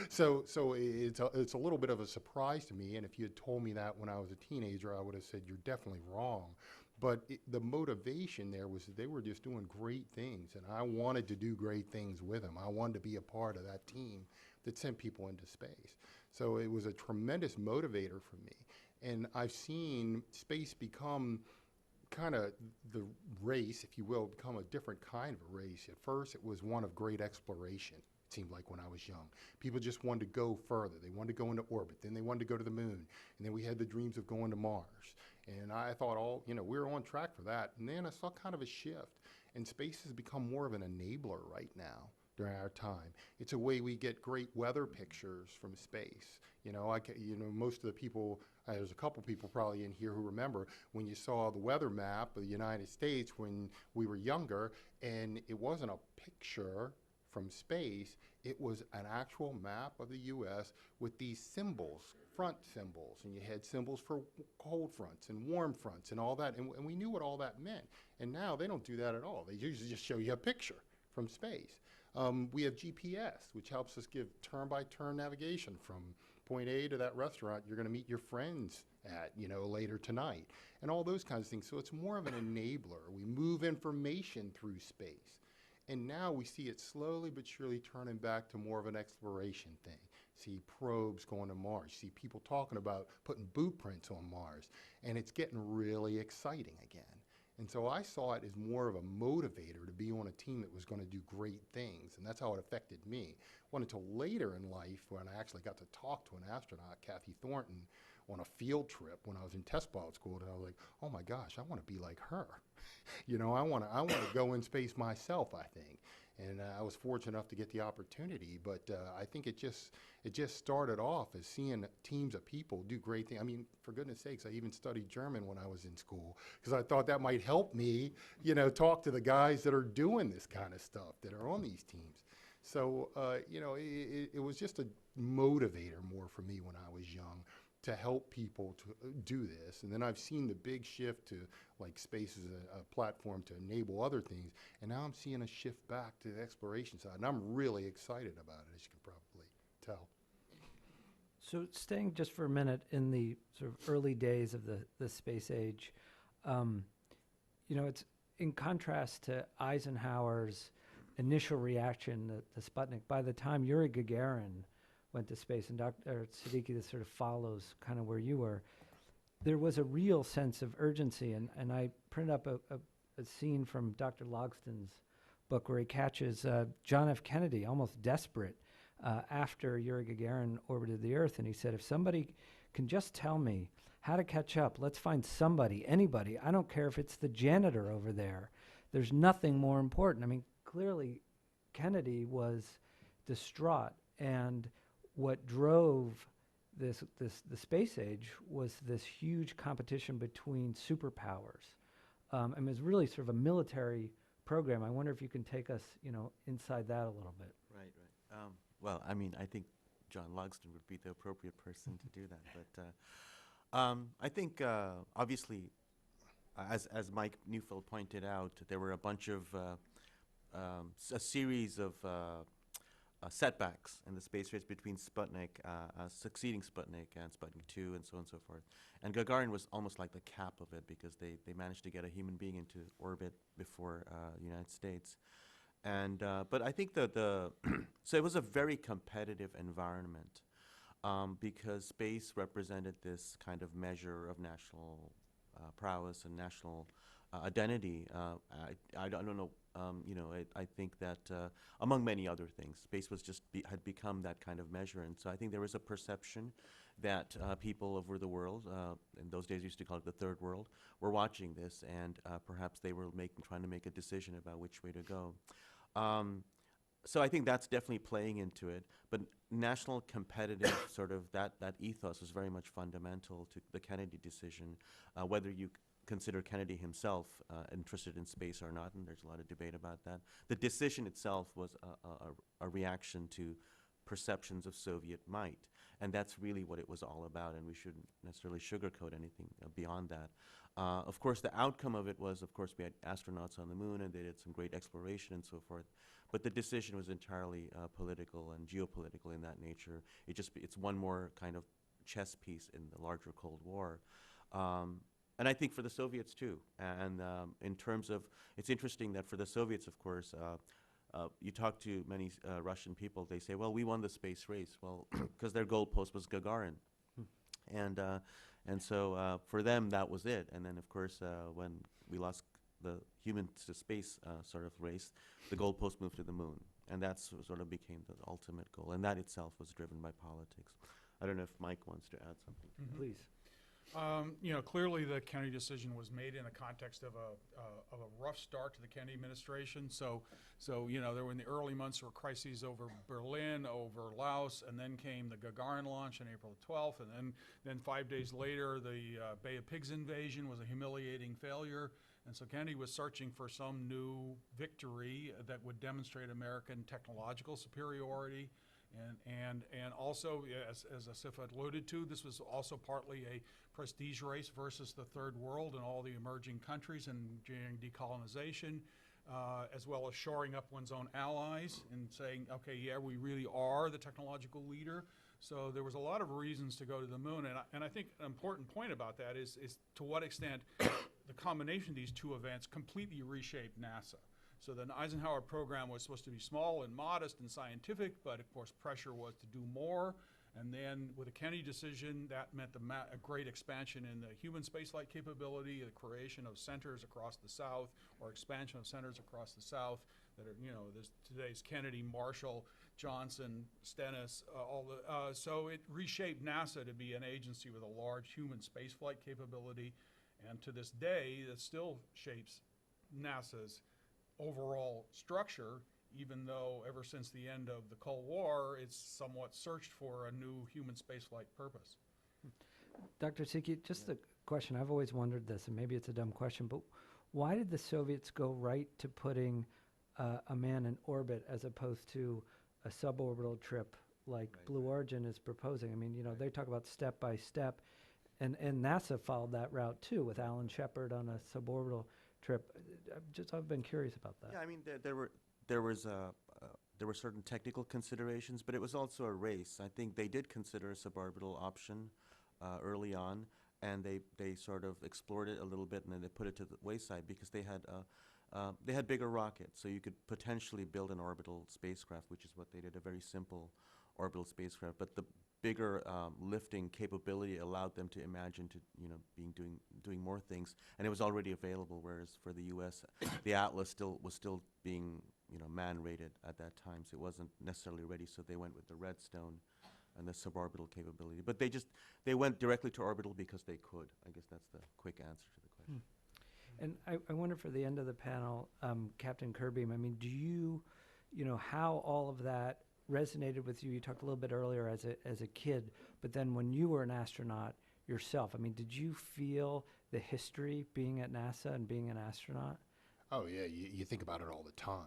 So it's a little bit of a surprise to me. And if you had told me that when I was a teenager, I would have said you're definitely wrong. But the motivation there was that they were just doing great things, and I wanted to do great things with them. I wanted to be a part of that team that sent people into space. So it was a tremendous motivator for me. And I've seen space become kind of the race, if you will, become a different kind of a race. At first, it was one of great exploration. It seemed like when I was young. People just wanted to go further. They wanted to go into orbit. Then they wanted to go to the moon. And then we had the dreams of going to Mars. And I thought we were on track for that. And then I saw kind of a shift. And space has become more of an enabler right now during our time. It's a way we get great weather pictures from space. Most of the people, there's a couple people probably in here who remember when you saw the weather map of the United States when we were younger, and it wasn't a picture from space, it was an actual map of the U.S. with these symbols, front symbols, and you had symbols for cold fronts and warm fronts and all that, and we knew what all that meant. And now they don't do that at all. They usually just show you a picture from space. We have GPS, which helps us give turn-by-turn navigation from point A to that restaurant you're going to meet your friends at, later tonight, and all those kinds of things. So it's more of an enabler. We move information through space. And now we see it slowly but surely turning back to more of an exploration thing. See probes going to Mars. See people talking about putting boot prints on Mars. And it's getting really exciting again. And so I saw it as more of a motivator to be on a team that was going to do great things. And that's how it affected me. It wasn't until later in life when I actually got to talk to an astronaut, Kathy Thornton, on a field trip when I was in test pilot school, and I was like, oh my gosh, I want to be like her. I want to go in space myself, I think. And I was fortunate enough to get the opportunity, but I think it just started off as seeing teams of people do great things. I mean, for goodness sakes, I even studied German when I was in school because I thought that might help me, talk to the guys that are doing this kind of stuff, that are on these teams. So, it was just a motivator more for me when I was young, to help people to do this. And then I've seen the big shift to space as a platform to enable other things. And now I'm seeing a shift back to the exploration side. And I'm really excited about it, as you can probably tell. So staying just for a minute in the sort of early days of the space age, it's in contrast to Eisenhower's initial reaction, the Sputnik. By the time Yuri Gagarin went to space, and Dr. Siddiqui, this sort of follows kind of where you were, there was a real sense of urgency. And I printed up a scene from Dr. Logston's book where he catches John F. Kennedy almost desperate after Yuri Gagarin orbited the Earth. And he said, if somebody can just tell me how to catch up, let's find somebody, anybody. I don't care if it's the janitor over there. There's nothing more important. I mean, clearly Kennedy was distraught, and what drove the space age was this huge competition between superpowers. And it was really sort of a military program. I wonder if you can take us, inside that a little bit. Right. Well, I mean, I think John Logston would be the appropriate person to do that. But I think, obviously, as Mike Neufeld pointed out, there were a bunch of a series of setbacks in the space race between Sputnik, succeeding Sputnik, and Sputnik 2, and so on and so forth. And Gagarin was almost like the cap of it because they managed to get a human being into orbit before the United States. And but I think so it was a very competitive environment because space represented this kind of measure of national prowess and national identity. I don't know. I think that among many other things, space was just had become that kind of measure, and so I think there was a perception that people over the world, in those days we used to call it the third world, were watching this, and perhaps they were trying to make a decision about which way to go. So I think that's definitely playing into it, but national competitive sort of that ethos was very much fundamental to the Kennedy decision, whether you consider Kennedy himself interested in space or not, and there's a lot of debate about that. The decision itself was a reaction to perceptions of Soviet might. And that's really what it was all about, and we shouldn't necessarily sugarcoat anything beyond that. Of course, the outcome of it was, of course, we had astronauts on the moon, and they did some great exploration and so forth. But the decision was entirely political and geopolitical in that nature. It's one more kind of chess piece in the larger Cold War. And I think for the Soviets too. And in terms of, it's interesting that for the Soviets, of course, you talk to many Russian people, they say, well, we won the space race. Well, because their goalpost was Gagarin. And so for them, that was it. And then, of course, when we lost the human to space sort of race, the goalpost moved to the moon. And that sort of became the ultimate goal. And that itself was driven by politics. I don't know if Mike wants to add something. Please. You know, clearly the Kennedy decision was made in the context of a rough start to the Kennedy administration. So you know, there were in the early months were crises over Berlin, over Laos, and then came the Gagarin launch on April 12th, and then 5 days later the Bay of Pigs invasion was a humiliating failure. And so Kennedy was searching for some new victory that would demonstrate American technological superiority. And also, as Asif had alluded to, this was also partly a prestige race versus the third world and all the emerging countries and during decolonization, as well as shoring up one's own allies and saying, okay, yeah, we really are the technological leader. So there was a lot of reasons to go to the moon. And I think an important point about that is to what extent the combination of these two events completely reshaped NASA. So the Eisenhower program was supposed to be small and modest and scientific, but of course pressure was to do more. And then with the Kennedy decision, that meant a great expansion in the human spaceflight capability, the creation of centers across the South, or expansion of centers across the South that are, you know, there's today's Kennedy, Marshall, Johnson, Stennis, so it reshaped NASA to be an agency with a large human spaceflight capability. And to this day, it still shapes NASA's overall structure, even though ever since the end of the Cold War, it's somewhat searched for a new human spaceflight purpose. Dr. Siddiqi, just a question. I've always wondered this, and maybe it's a dumb question, but why did the Soviets go right to putting a man in orbit as opposed to a suborbital trip like Blue Origin is proposing? I mean, you know, they talk about step by step, and NASA followed that route too with Alan Shepard on a suborbital trip. I've been curious about that. Yeah, I mean, there were certain technical considerations, but it was also a race. I think they did consider a suborbital option early on, and they sort of explored it a little bit, and then they put it to the wayside because they had bigger rockets, so you could potentially build an orbital spacecraft, which is what they did, a very simple orbital spacecraft. But the bigger lifting capability allowed them to imagine doing more things, and it was already available. Whereas for the U.S., the Atlas was still being man-rated at that time, so it wasn't necessarily ready. So they went with the Redstone and the suborbital capability. But they went directly to orbital because they could. I guess that's the quick answer to the question. And I wonder for the end of the panel, Captain Curbeam, I mean, do you how all of that resonated with you? You talked a little bit earlier as a kid, but then when you were an astronaut yourself, I mean, did you feel the history being at NASA and being an astronaut? Oh yeah, you think about it all the time.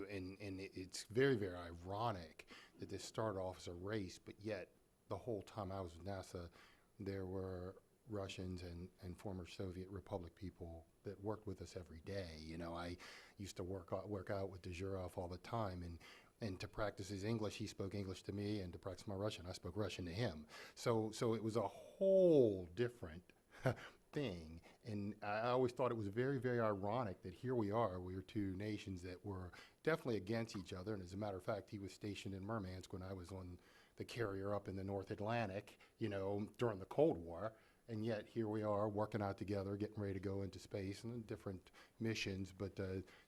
And it's very, very ironic that this started off as a race, but yet the whole time I was with NASA, there were Russians and former Soviet Republic people that worked with us every day. You know, I used to work out with Dezhurov all the time, and to practice his English, he spoke English to me, and to practice my Russian, I spoke Russian to him. So it was a whole different thing, and I always thought it was very, very ironic that here we are two nations that were definitely against each other, and as a matter of fact, he was stationed in Murmansk when I was on the carrier up in the North Atlantic, during the Cold War, and yet here we are working out together, getting ready to go into space and different missions, but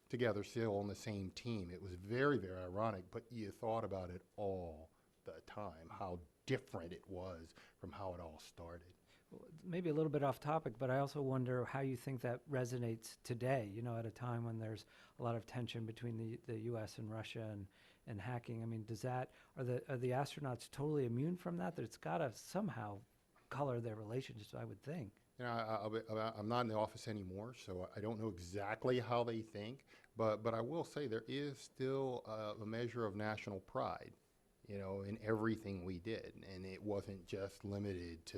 together still on the same team. It was very, very ironic, but you thought about it all the time, how different it was from how it all started. Well, maybe a little bit off topic, but I also wonder how you think that resonates today, at a time when there's a lot of tension between the U.S. and Russia and hacking. I mean, are the astronauts totally immune from that? That it's got to somehow color their relationships, I would think. I'm not in the office anymore, so I don't know exactly how they think, but I will say there is still a measure of national pride, in everything we did. And it wasn't just limited to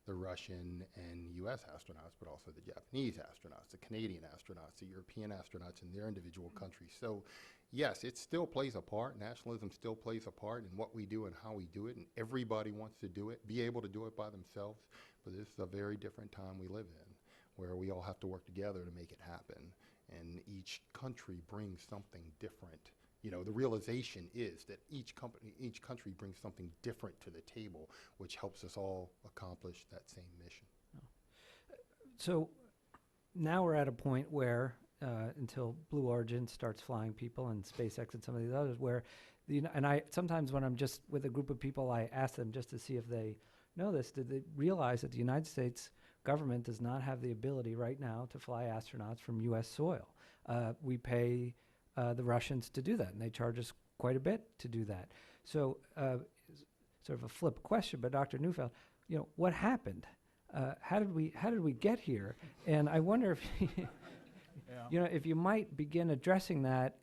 the Russian and U.S. astronauts, but also the Japanese astronauts, the Canadian astronauts, the European astronauts in their individual countries. So yes, it still plays a part. Nationalism still plays a part in what we do and how we do it, and everybody wants to do it, be able to do it by themselves. But this is a very different time we live in, where we all have to work together to make it happen. And each country brings something different. The realization is that each country brings something different to the table, which helps us all accomplish that same mission. So now we're at a point where, until Blue Origin starts flying people and SpaceX and some of these others, where and I sometimes when I'm just with a group of people, I ask them just to see if they know this. Did they realize that the United States government does not have the ability right now to fly astronauts from U.S. soil? We pay the Russians to do that, and they charge us quite a bit to do that. So, sort of a flip question, but Dr. Neufeld, what happened? How did we get here? And I wonder if if you might begin addressing that,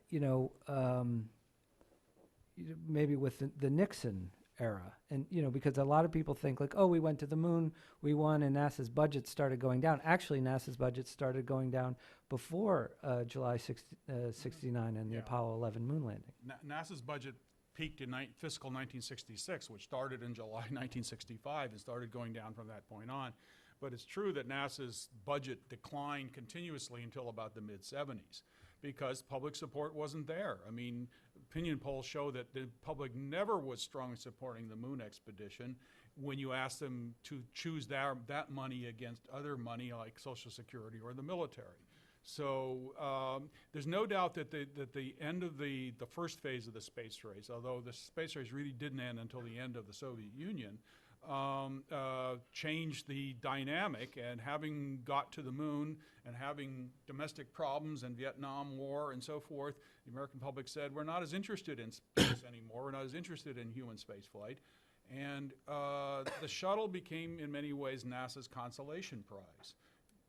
maybe with the Nixon era, and because a lot of people think like, oh, we went to the moon, we won, and NASA's budget started going down. Actually, NASA's budget started going down before July 69 and the Apollo 11 moon landing. NASA's budget peaked in fiscal 1966, which started in July 1965 and started going down from that point on. But it's true that NASA's budget declined continuously until about the mid-70s because public support wasn't there. I mean, opinion polls show that the public never was strongly supporting the moon expedition when you asked them to choose that money against other money like Social Security or the military. So there's no doubt that the end of the first phase of the space race, although the space race really didn't end until the end of the Soviet Union, changed the dynamic. And having got to the moon and having domestic problems and Vietnam War and so forth, the American public said, we're not as interested in space anymore. We're not as interested in human space flight. And the shuttle became, in many ways, NASA's consolation prize.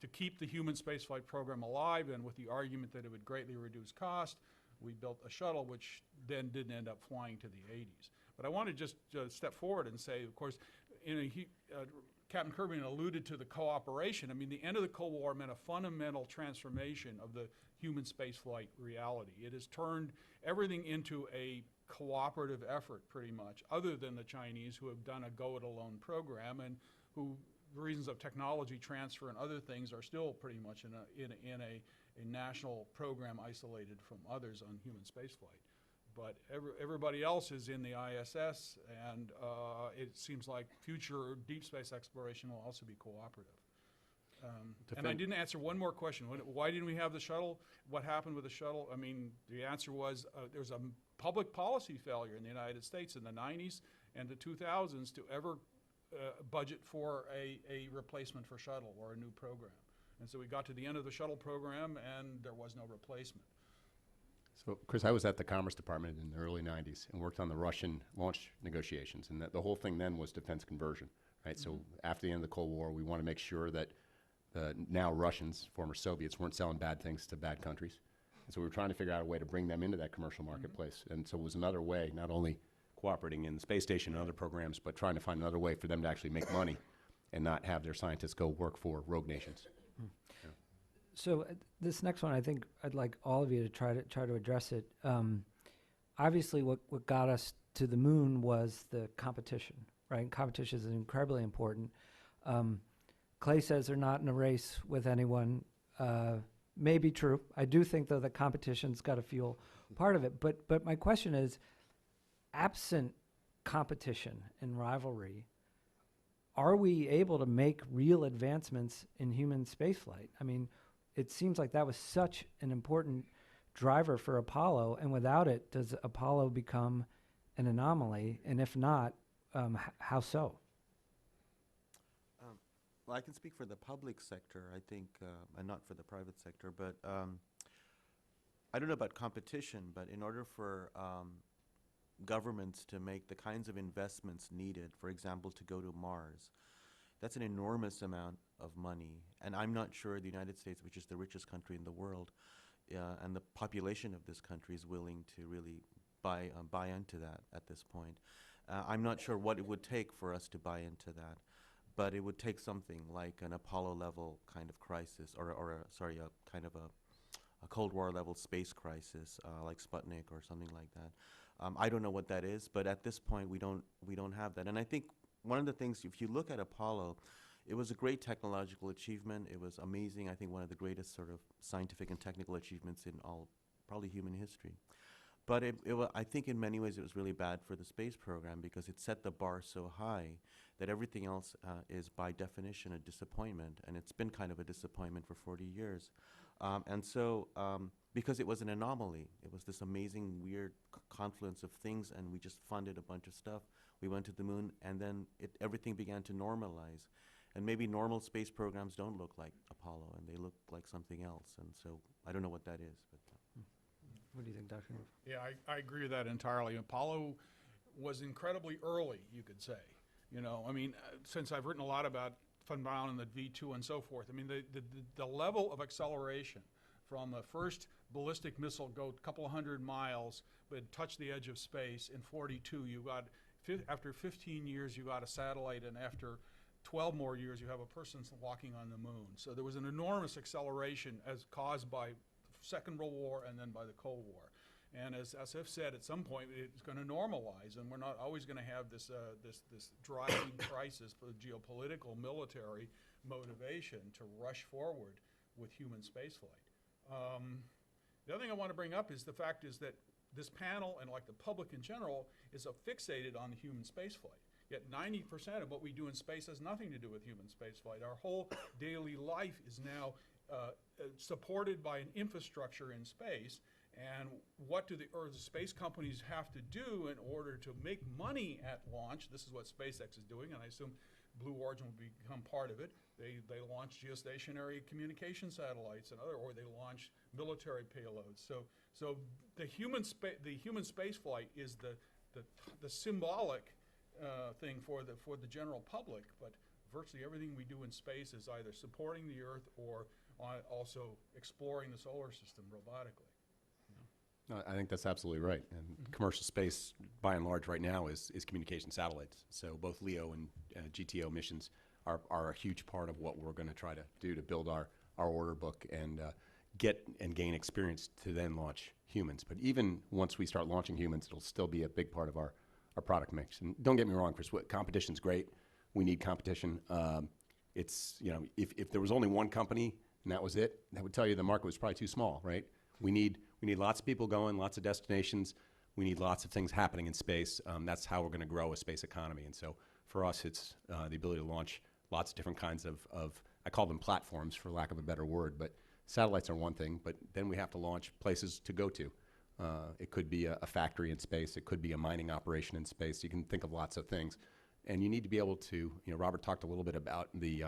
To keep the human spaceflight program alive, and with the argument that it would greatly reduce cost, we built a shuttle which then didn't end up flying to the 80s. But I want to just step forward and say, of course, Captain Curbeam alluded to the cooperation. I mean, the end of the Cold War meant a fundamental transformation of the human spaceflight reality. It has turned everything into a cooperative effort, pretty much, other than the Chinese, who have done a go-it-alone program and who, for reasons of technology transfer and other things, are still pretty much in a national program isolated from others on human spaceflight. But everybody else is in the ISS, and it seems like future deep space exploration will also be cooperative. And I didn't answer one more question. Why didn't we have the shuttle? What happened with the shuttle? I mean, the answer was there was a public policy failure in the United States in the 90s and the 2000s to ever budget for a replacement for shuttle or a new program. And so we got to the end of the shuttle program, and there was no replacement. So, Chris, I was at the Commerce Department in the early 90s and worked on the Russian launch negotiations. And the whole thing then was defense conversion, right? So after the end of the Cold War, we want to make sure that the now Russians, former Soviets, weren't selling bad things to bad countries. And so we were trying to figure out a way to bring them into that commercial marketplace. And so it was another way, not only cooperating in the space station and other programs, but trying to find another way for them to actually make money and not have their scientists go work for rogue nations. So this next one, I think I'd like all of you to try to address it. Obviously, what got us to the moon was the competition, right? And competition is incredibly important. Clay says they're not in a race with anyone. May be true. I do think, though, that competition's got to fuel part of it. But my question is, absent competition and rivalry, are we able to make real advancements in human spaceflight? I mean, it seems like that was such an important driver for Apollo, and without it, does Apollo become an anomaly? And if not, how so? Well, I can speak for the public sector, I think, and not for the private sector, but I don't know about competition, but in order for governments to make the kinds of investments needed, for example, to go to Mars, that's an enormous amount of money. And I'm not sure the United States, which is the richest country in the world, and the population of this country is willing to really buy into that at this point. I'm not sure what it would take for us to buy into that, but it would take something like an Apollo-level kind of crisis, or a kind of a Cold War-level space crisis, like Sputnik or something like that. I don't know what that is, but at this point we don't have that. And I think one of the things, if you look at Apollo, it was a great technological achievement. It was amazing. I think one of the greatest sort of scientific and technical achievements in all probably human history. But I think in many ways it was really bad for the space program because it set the bar so high that everything else is by definition a disappointment, and it's been kind of a disappointment for 40 years. Because it was an anomaly, it was this amazing, weird confluence of things, and we just funded a bunch of stuff. We went to the moon, and then everything began to normalize. And maybe normal space programs don't look like Apollo, and they look like something else. And so I don't know what that is. But What do you think, Dr.? Yeah, I agree with that entirely. Apollo was incredibly early, you could say. You know, I mean, since I've written a lot about Von Braun and the V2 and so forth, I mean, the level of acceleration from the first ballistic missile go a couple of 100 miles, but touch the edge of space in 42, you got, after 15 years, you got a satellite, and after 12 more years, you have a person walking on the moon. So there was an enormous acceleration as caused by Second World War and then by the Cold War. And as Asif said, at some point it's going to normalize, and we're not always going to have this driving crisis for geopolitical, military motivation to rush forward with human spaceflight. The other thing I want to bring up is the fact is that this panel, and like the public in general, is fixated on the human spaceflight. Yet 90% of what we do in space has nothing to do with human spaceflight. Our whole daily life is now supported by an infrastructure in space. And what do the space companies have to do in order to make money at launch? This is what SpaceX is doing, and I assume Blue Origin will become part of it. They launch geostationary communication satellites and or they launch military payloads. So the human space flight is the symbolic thing for the general public, but virtually everything we do in space is either supporting the Earth or also exploring the solar system robotically. No, I think that's absolutely right. And commercial space, by and large, right now is communication satellites. So both LEO and GTO missions are a huge part of what we're going to try to do to build our order book and get and gain experience to then launch humans. But even once we start launching humans, it'll still be a big part of our product mix. And don't get me wrong, Chris, competition's great. We need competition. It's, you know, if there was only one company and that was it, that would tell you the market was probably too small, right? We need lots of people going, lots of destinations. We need lots of things happening in space. That's how we're going to grow a space economy. And so for us, it's the ability to launch lots of different kinds of, I call them platforms for lack of a better word, but satellites are one thing, but then we have to launch places to go to. It could be a factory in space. It could be a mining operation in space. You can think of lots of things. And you need to be able to, you know, Robert talked a little bit about the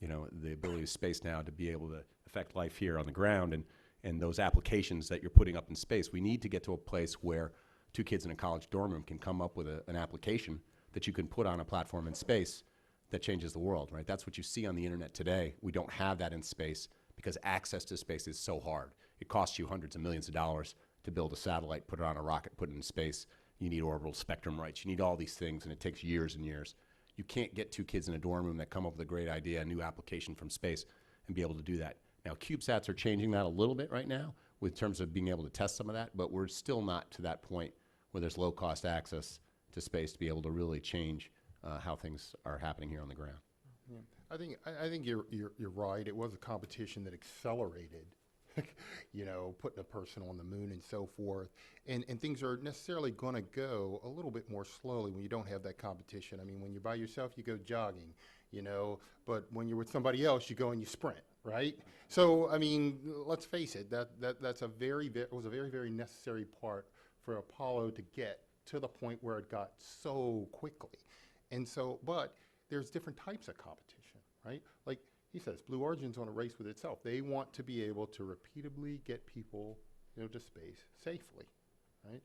ability of space now to be able to affect life here on the ground and those applications that you're putting up in space. We need to get to a place where two kids in a college dorm room can come up with an application that you can put on a platform in space that changes the world, right? That's what you see on the internet today. We don't have that in space because access to space is so hard. It costs you hundreds of millions of dollars to build a satellite, put it on a rocket, put it in space. You need orbital spectrum rights. You need all these things, and it takes years and years. You can't get two kids in a dorm room that come up with a great idea, a new application from space, and be able to do that. Now, CubeSats are changing that a little bit right now with terms of being able to test some of that, but we're still not to that point where there's low-cost access to space to be able to really change how things are happening here on the ground. Yeah. I think you're right. It was a competition that accelerated, you know, putting a person on the moon and so forth. And things are necessarily going to go a little bit more slowly when you don't have that competition. I mean, when you're by yourself, you go jogging, you know, but when you're with somebody else, you go and you sprint, right? So, I mean, let's face it, that's a it was a very, very necessary part for Apollo to get to the point where it got so quickly. And so, but there's different types of competition, right? Like he says, Blue Origin's on a race with itself. They want to be able to repeatably get people, you know, to space safely, right?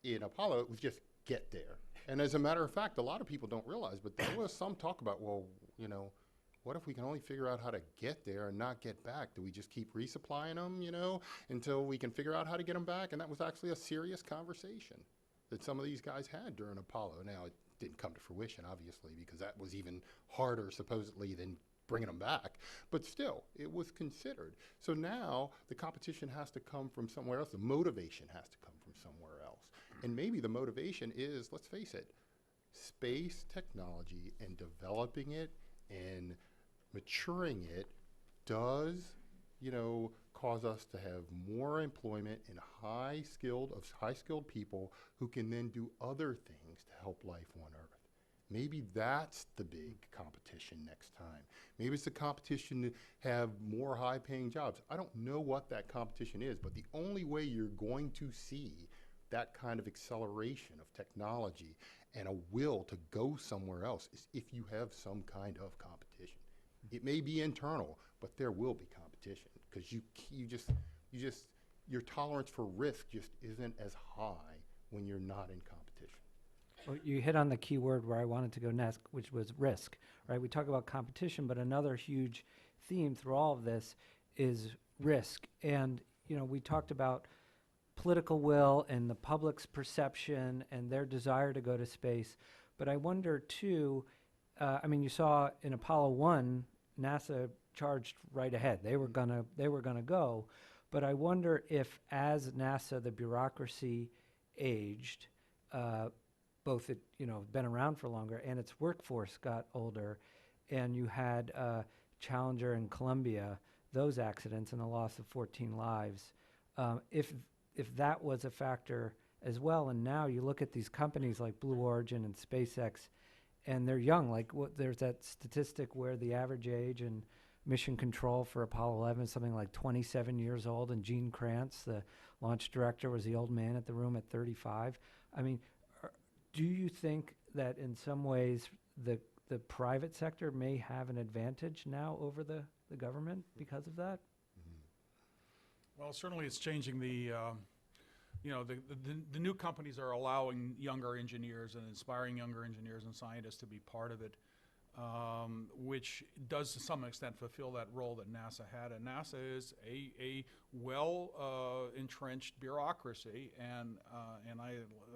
In Apollo, it was just get there. And as a matter of fact, a lot of people don't realize, but there was some talk about, well, you know, what if we can only figure out how to get there and not get back? Do we just keep resupplying them, you know, until we can figure out how to get them back? And that was actually a serious conversation that some of these guys had during Apollo. Now, it didn't come to fruition, obviously, because that was even harder, supposedly, than bringing them back. But still, it was considered. So now the competition has to come from somewhere else. The motivation has to come from somewhere else. And maybe the motivation is, let's face it, space technology and developing it and maturing it does, you know, cause us to have more employment in high-skilled people who can then do other things to help life on Earth. Maybe that's the big competition next time. Maybe it's the competition to have more high-paying jobs. I don't know what that competition is, but the only way you're going to see that kind of acceleration of technology and a will to go somewhere else is if you have some kind of competition. It may be internal, but there will be competition because your tolerance for risk just isn't as high when you're not in competition. Well, you hit on the key word where I wanted to go next, which was risk, right? We talk about competition, but another huge theme through all of this is risk. And, you know, we talked about political will and the public's perception and their desire to go to space. But I wonder, too, I mean, you saw in Apollo 1, NASA charged right ahead. They were gonna go. But I wonder if, as NASA, the bureaucracy aged, both it, you know, been around for longer, and its workforce got older, and you had Challenger and Columbia, those accidents and the loss of 14 lives. If that was a factor as well, and now you look at these companies like Blue Origin and SpaceX, and they're young. Like there's that statistic where the average age in mission control for Apollo 11 is something like 27 years old, and Gene Kranz, the launch director, was the old man at the room at 35. I mean, do you think that in some ways the private sector may have an advantage now over the government because of that? Well, certainly it's changing the, you know, the new companies are allowing younger engineers and inspiring younger engineers and scientists to be part of it, which does to some extent fulfill that role that NASA had. And NASA is a well entrenched bureaucracy, and I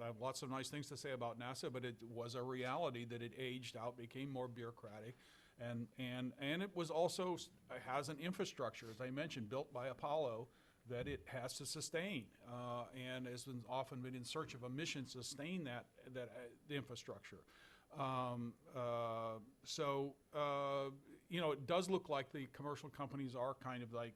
have lots of nice things to say about NASA, but it was a reality that it aged out, became more bureaucratic. And it was also has an infrastructure, as I mentioned, built by Apollo, that it has to sustain, and has often been in search of a mission to sustain that infrastructure. You know, it does look like the commercial companies are kind of like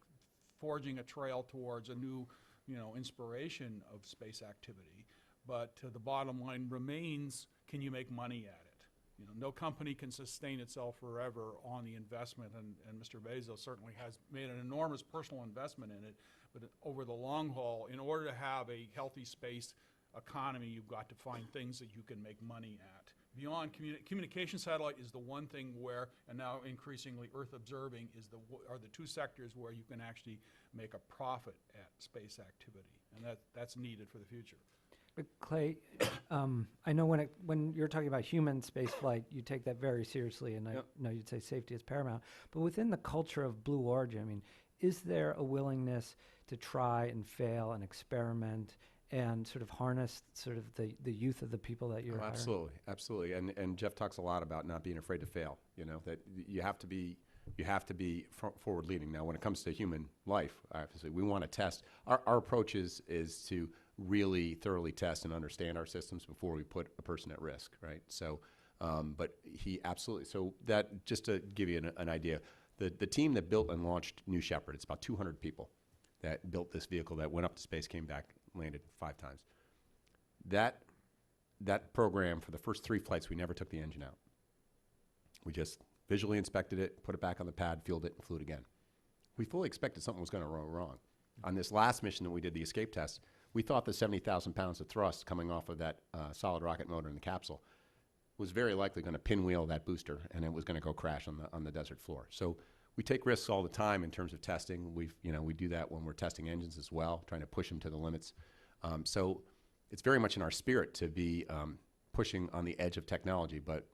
forging a trail towards a new, you know, inspiration of space activity. But the bottom line remains, can you make money at it? You know, no company can sustain itself forever on the investment, and Mr. Bezos certainly has made an enormous personal investment in it. But over the long haul, in order to have a healthy space economy, you've got to find things that you can make money at. Beyond communication satellite is the one thing where, and now increasingly Earth observing are the two sectors where you can actually make a profit at space activity, and that's needed for the future. But Clay, I know when you're talking about human space flight, you take that very seriously, and Yep. I know you'd say safety is paramount. But within the culture of Blue Origin, I mean, is there a willingness to try and fail and experiment and sort of harness sort of the youth of the people that you're hiring? Absolutely, absolutely. And Jeff talks a lot about not being afraid to fail. You know, that you have to be forward-leading. Now, when it comes to human life, obviously, we want to test. Our approach is to really thoroughly test and understand our systems before we put a person at risk, right? So, but he absolutely. So that, just to give you an idea, the team that built and launched New Shepard, it's about 200 people that built this vehicle that went up to space, came back, landed 5 times. That program, for the first 3 flights, we never took the engine out. We just visually inspected it, put it back on the pad, fueled it, and flew it again. We fully expected something was going to go wrong. On this last mission that we did, the escape test, we thought the 70,000 pounds of thrust coming off of that solid rocket motor in the capsule was very likely going to pinwheel that booster, and it was going to go crash on the desert floor. So we take risks all the time in terms of testing. We do that when we're testing engines as well, trying to push them to the limits. So it's very much in our spirit to be pushing on the edge of technology. But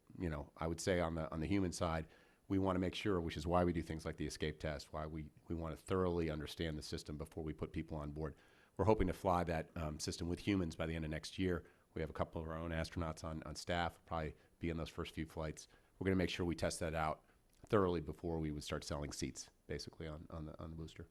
I would say on the human side, we want to make sure, which is why we do things like the escape test, why we want to thoroughly understand the system before we put people on board. We're hoping to fly that system with humans by the end of next year. We have a couple of our own astronauts on staff, probably be in those first few flights. We're going to make sure we test that out thoroughly before we would start selling seats, basically, on the booster.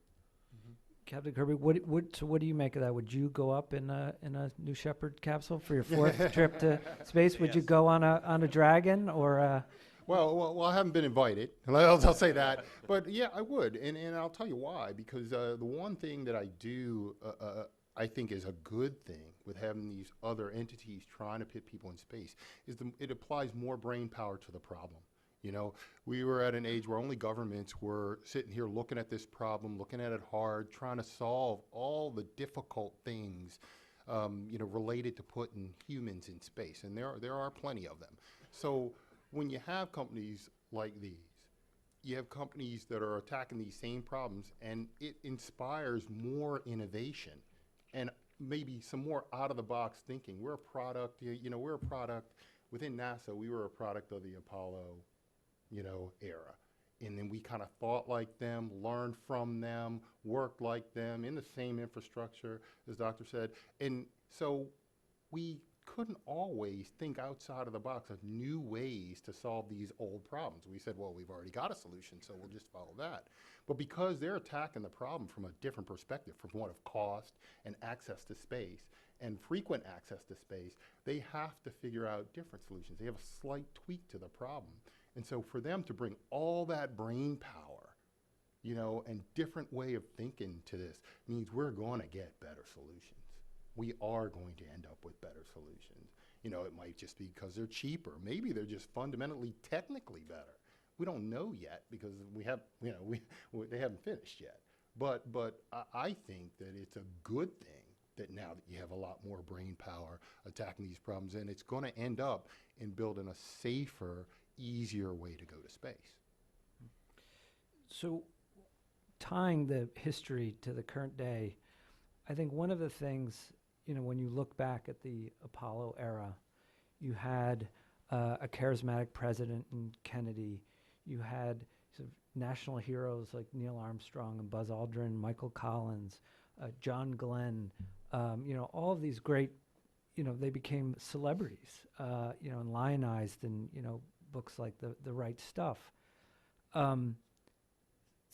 Captain Kirby, what do you make of that? Would you go up in a New Shepard capsule for your 4th trip to space? Would you go on a Dragon or? Well, I haven't been invited. I'll say that. But yeah, I would, and I'll tell you why. Because the one thing that I do, I think is a good thing with having these other entities trying to put people in space is it applies more brain power to the problem. You know, we were at an age where only governments were sitting here looking at this problem, looking at it hard, trying to solve all the difficult things, related to putting humans in space. And there are plenty of them. So when you have companies like these, you have companies that are attacking these same problems, and it inspires more innovation and maybe some more out-of-the-box thinking. We're a product, we're a product within NASA. We were a product of the Apollo era. And then we kind of thought like them, learned from them, worked like them in the same infrastructure, as Doctor said. And so we couldn't always think outside of the box of new ways to solve these old problems. We said, well, we've already got a solution, so we'll just follow that. But because they're attacking the problem from a different perspective, from one of cost and access to space and frequent access to space, they have to figure out different solutions. They have a slight tweak to the problem. And so for them to bring all that brain power, and different way of thinking to this means we're going to get better solutions. We are going to end up with better solutions. It might just be because they're cheaper. Maybe they're just fundamentally technically better. We don't know yet because they haven't finished yet. But I think that it's a good thing that now that you have a lot more brain power attacking these problems, and it's going to end up in building a safer, easier way to go to space. So tying the history to the current day, I think one of the things, when you look back at the Apollo era, you had a charismatic president in Kennedy. You had sort of national heroes like Neil Armstrong and Buzz Aldrin, Michael Collins, John Glenn, all of these great, they became celebrities, and lionized in, books like The Right Stuff.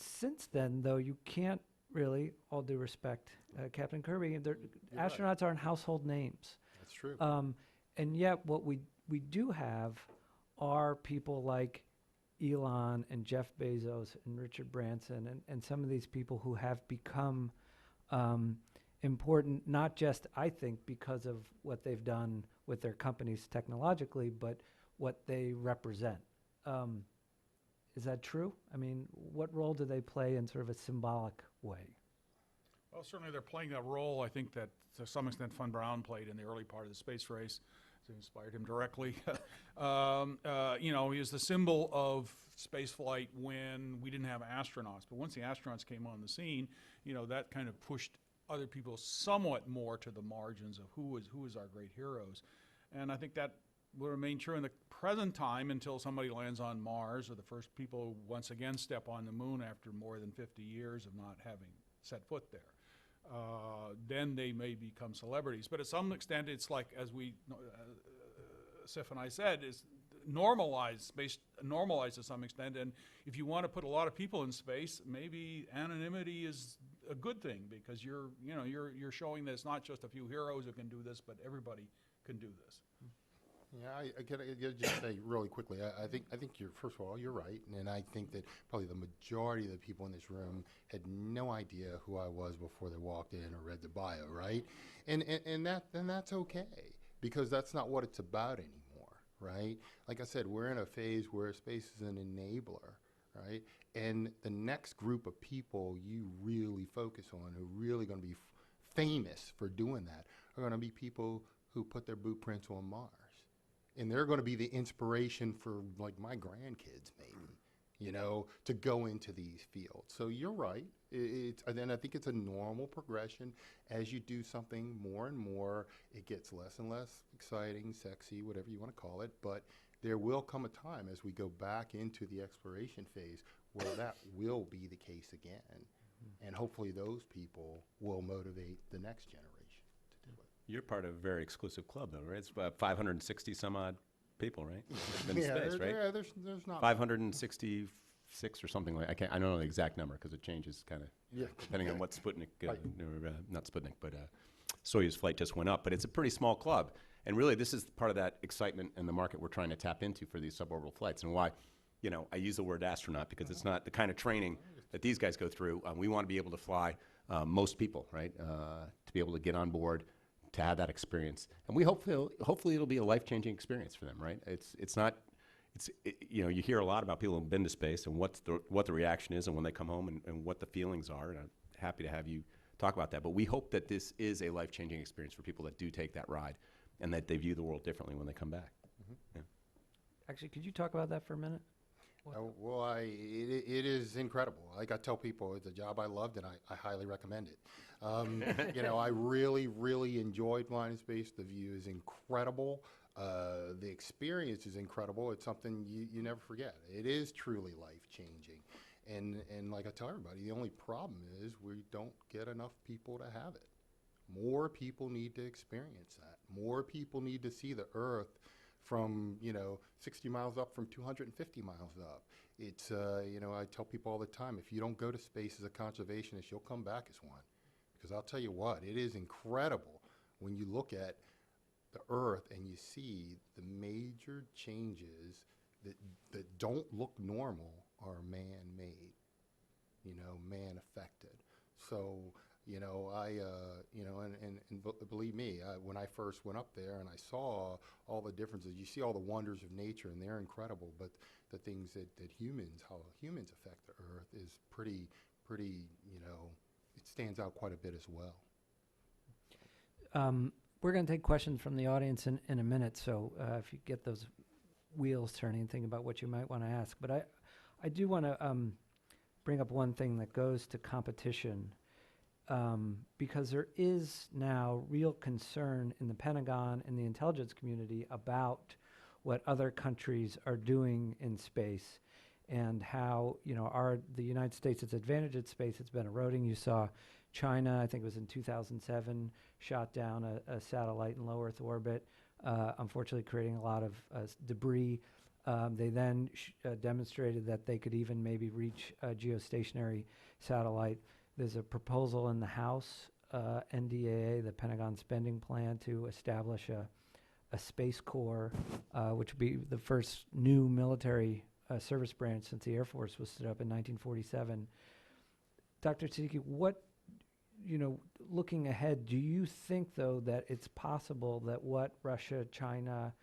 Since then, though, you can't really, all due respect, Captain Kirby, astronauts aren't household names. That's true. And yet what we do have are people like Elon and Jeff Bezos and Richard Branson and some of these people who have become important, not just, I think, because of what they've done with their companies technologically, but what they represent. Is that true? I mean, what role do they play in sort of a symbolic way? Well, certainly they're playing that role, I think, that to some extent Von Braun played in the early part of the space race. It inspired him directly. He was the symbol of space flight when we didn't have astronauts. But once the astronauts came on the scene, that kind of pushed other people somewhat more to the margins of who is our great heroes. And I think that will remain true in the present time until somebody lands on Mars, or the first people once again step on the moon after more than 50 years of not having set foot there. Then they may become celebrities. But to some extent, it's like, as Asif and I said, is normalized to some extent. And if you want to put a lot of people in space, maybe anonymity is a good thing, because you're showing that it's not just a few heroes who can do this, but everybody can do this. Yeah, I gotta just say really quickly, I think first of all, you're right, and I think that probably the majority of the people in this room had no idea who I was before they walked in or read the bio, right? And that's okay, because that's not what it's about anymore, right? Like I said, we're in a phase where space is an enabler, right? And the next group of people you really focus on, who are really going to be famous for doing that, are going to be people who put their boot prints on Mars. And they're going to be the inspiration for, like, my grandkids, maybe, to go into these fields. So you're right. And I think it's a normal progression. As you do something more and more, it gets less and less exciting, sexy, whatever you want to call it. But there will come a time as we go back into the exploration phase where that will be the case again. And hopefully those people will motivate the next generation to do it. You're part of a very exclusive club, though, right? It's 560 some odd people, right? In space, right? Yeah, there's not 566 or something like. I don't know the exact number because it changes kind of Yeah. depending on what Sputnik, Right. not Sputnik, but Soyuz flight just went up. But it's a pretty small club, and really this is part of that excitement in the market we're trying to tap into for these suborbital flights, and why, I use the word astronaut because it's not the kind of training that these guys go through. We want to be able to fly most people, right? To be able to get on board, to have that experience, and we hopefully it'll be a life-changing experience for them, right? You hear a lot about people who've been to space and what the reaction is, and when they come home and what the feelings are. And I'm happy to have you talk about that. But we hope that this is a life-changing experience for people that do take that ride, and that they view the world differently when they come back. Yeah. Actually, could you talk about that for a minute? Well, it is incredible. Like I tell people, it's a job I loved, and I highly recommend it. I really, really enjoyed flying in space. The view is incredible. The experience is incredible. It's something you never forget. It is truly life-changing. And like I tell everybody, the only problem is we don't get enough people to have it. More people need to experience that. More people need to see the Earth from 60 miles up from 250 miles up. It's I tell people all the time, if you don't go to space as a conservationist, you'll come back as one, because I'll tell you what, it is incredible when you look at the Earth and you see the major changes that don't look normal are man-made, man-affected. So believe me, when I first went up there and I saw all the differences, you see all the wonders of nature, and they're incredible, but the things that how humans affect the Earth is pretty, it stands out quite a bit as well. We're going to take questions from the audience in a minute, so if you get those wheels turning, think about what you might want to ask. But I do want to bring up one thing that goes to competition. Because there is now real concern in the Pentagon and the intelligence community about what other countries are doing in space, and how the United States' advantage in space has been eroding. You saw China, I think it was in 2007, shot down a satellite in low Earth orbit, unfortunately creating a lot of debris. They then demonstrated that they could even maybe reach a geostationary satellite. There's a proposal in the House, NDAA, the Pentagon Spending Plan, to establish a Space Corps, which would be the first new military service branch since the Air Force was stood up in 1947. Dr. Siddiqi, looking ahead, do you think, though, that it's possible that what Russia, China,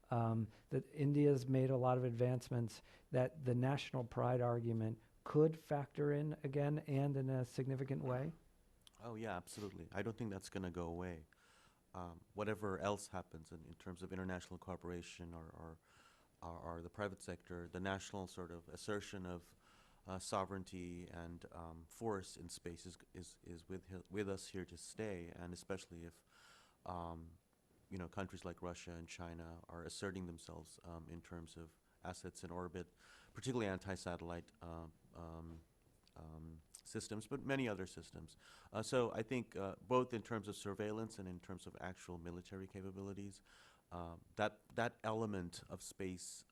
that India's made a lot of advancements, that the national pride argument could factor in again, and in a significant way? Oh yeah, absolutely. I don't think that's going to go away. Whatever else happens in terms of international cooperation or the private sector, the national sort of assertion of sovereignty and force in space is with us here to stay, and especially if countries like Russia and China are asserting themselves in terms of assets in orbit, particularly anti-satellite systems, but many other systems. So I think both in terms of surveillance and in terms of actual military capabilities, that element of space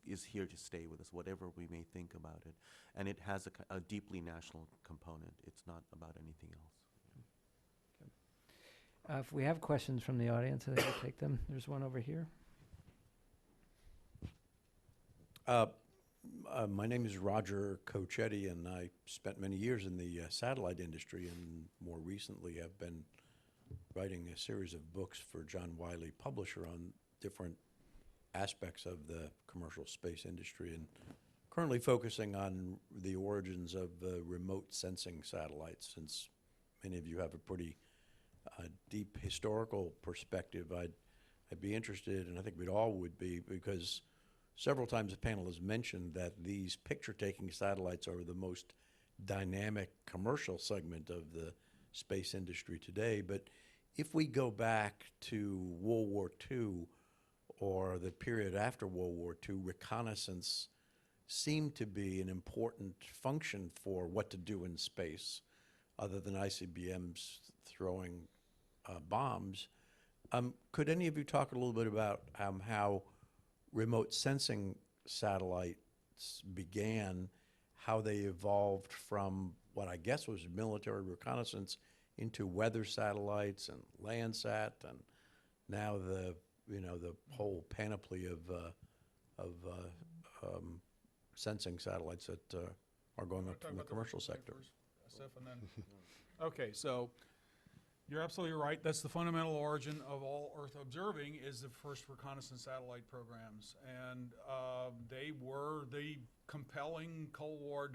is here to stay with us, whatever we may think about it. And it has a deeply national component. It's not about anything else. If we have questions from the audience, I think we'll take them. There's one over here. My name is Roger Cochetti, and I spent many years in the satellite industry, and more recently have been writing a series of books for John Wiley, publisher, on different aspects of the commercial space industry, and currently focusing on the origins of remote sensing satellites. Since many of you have a pretty deep historical perspective, I'd be interested, and I think we'd all would be, because several times the panel has mentioned that these picture-taking satellites are the most dynamic commercial segment of the space industry today. But if we go back to World War II, or the period after World War II, reconnaissance seemed to be an important function for what to do in space, other than ICBMs throwing bombs. Could any of you talk a little bit about how remote sensing satellites began, how they evolved from what I guess was military reconnaissance into weather satellites and Landsat, and now the whole panoply of sensing satellites that are going up in the commercial sector? Asif, and then okay, so you're absolutely right. That's the fundamental origin of all Earth observing, is the first reconnaissance satellite programs. And they were the compelling Cold War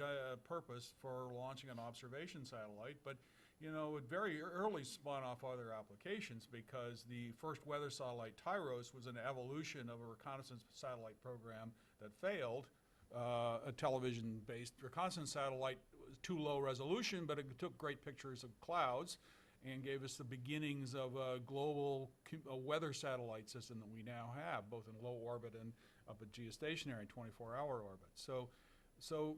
purpose for launching an observation satellite. But, you know, it very early spun off other applications, because the first weather satellite, Tyros, was an evolution of a reconnaissance satellite program that failed. A television-based reconnaissance satellite was too low resolution, but it took great pictures of clouds and gave us the beginnings of a global weather satellite system that we now have, both in low orbit and up at geostationary 24-hour orbit. So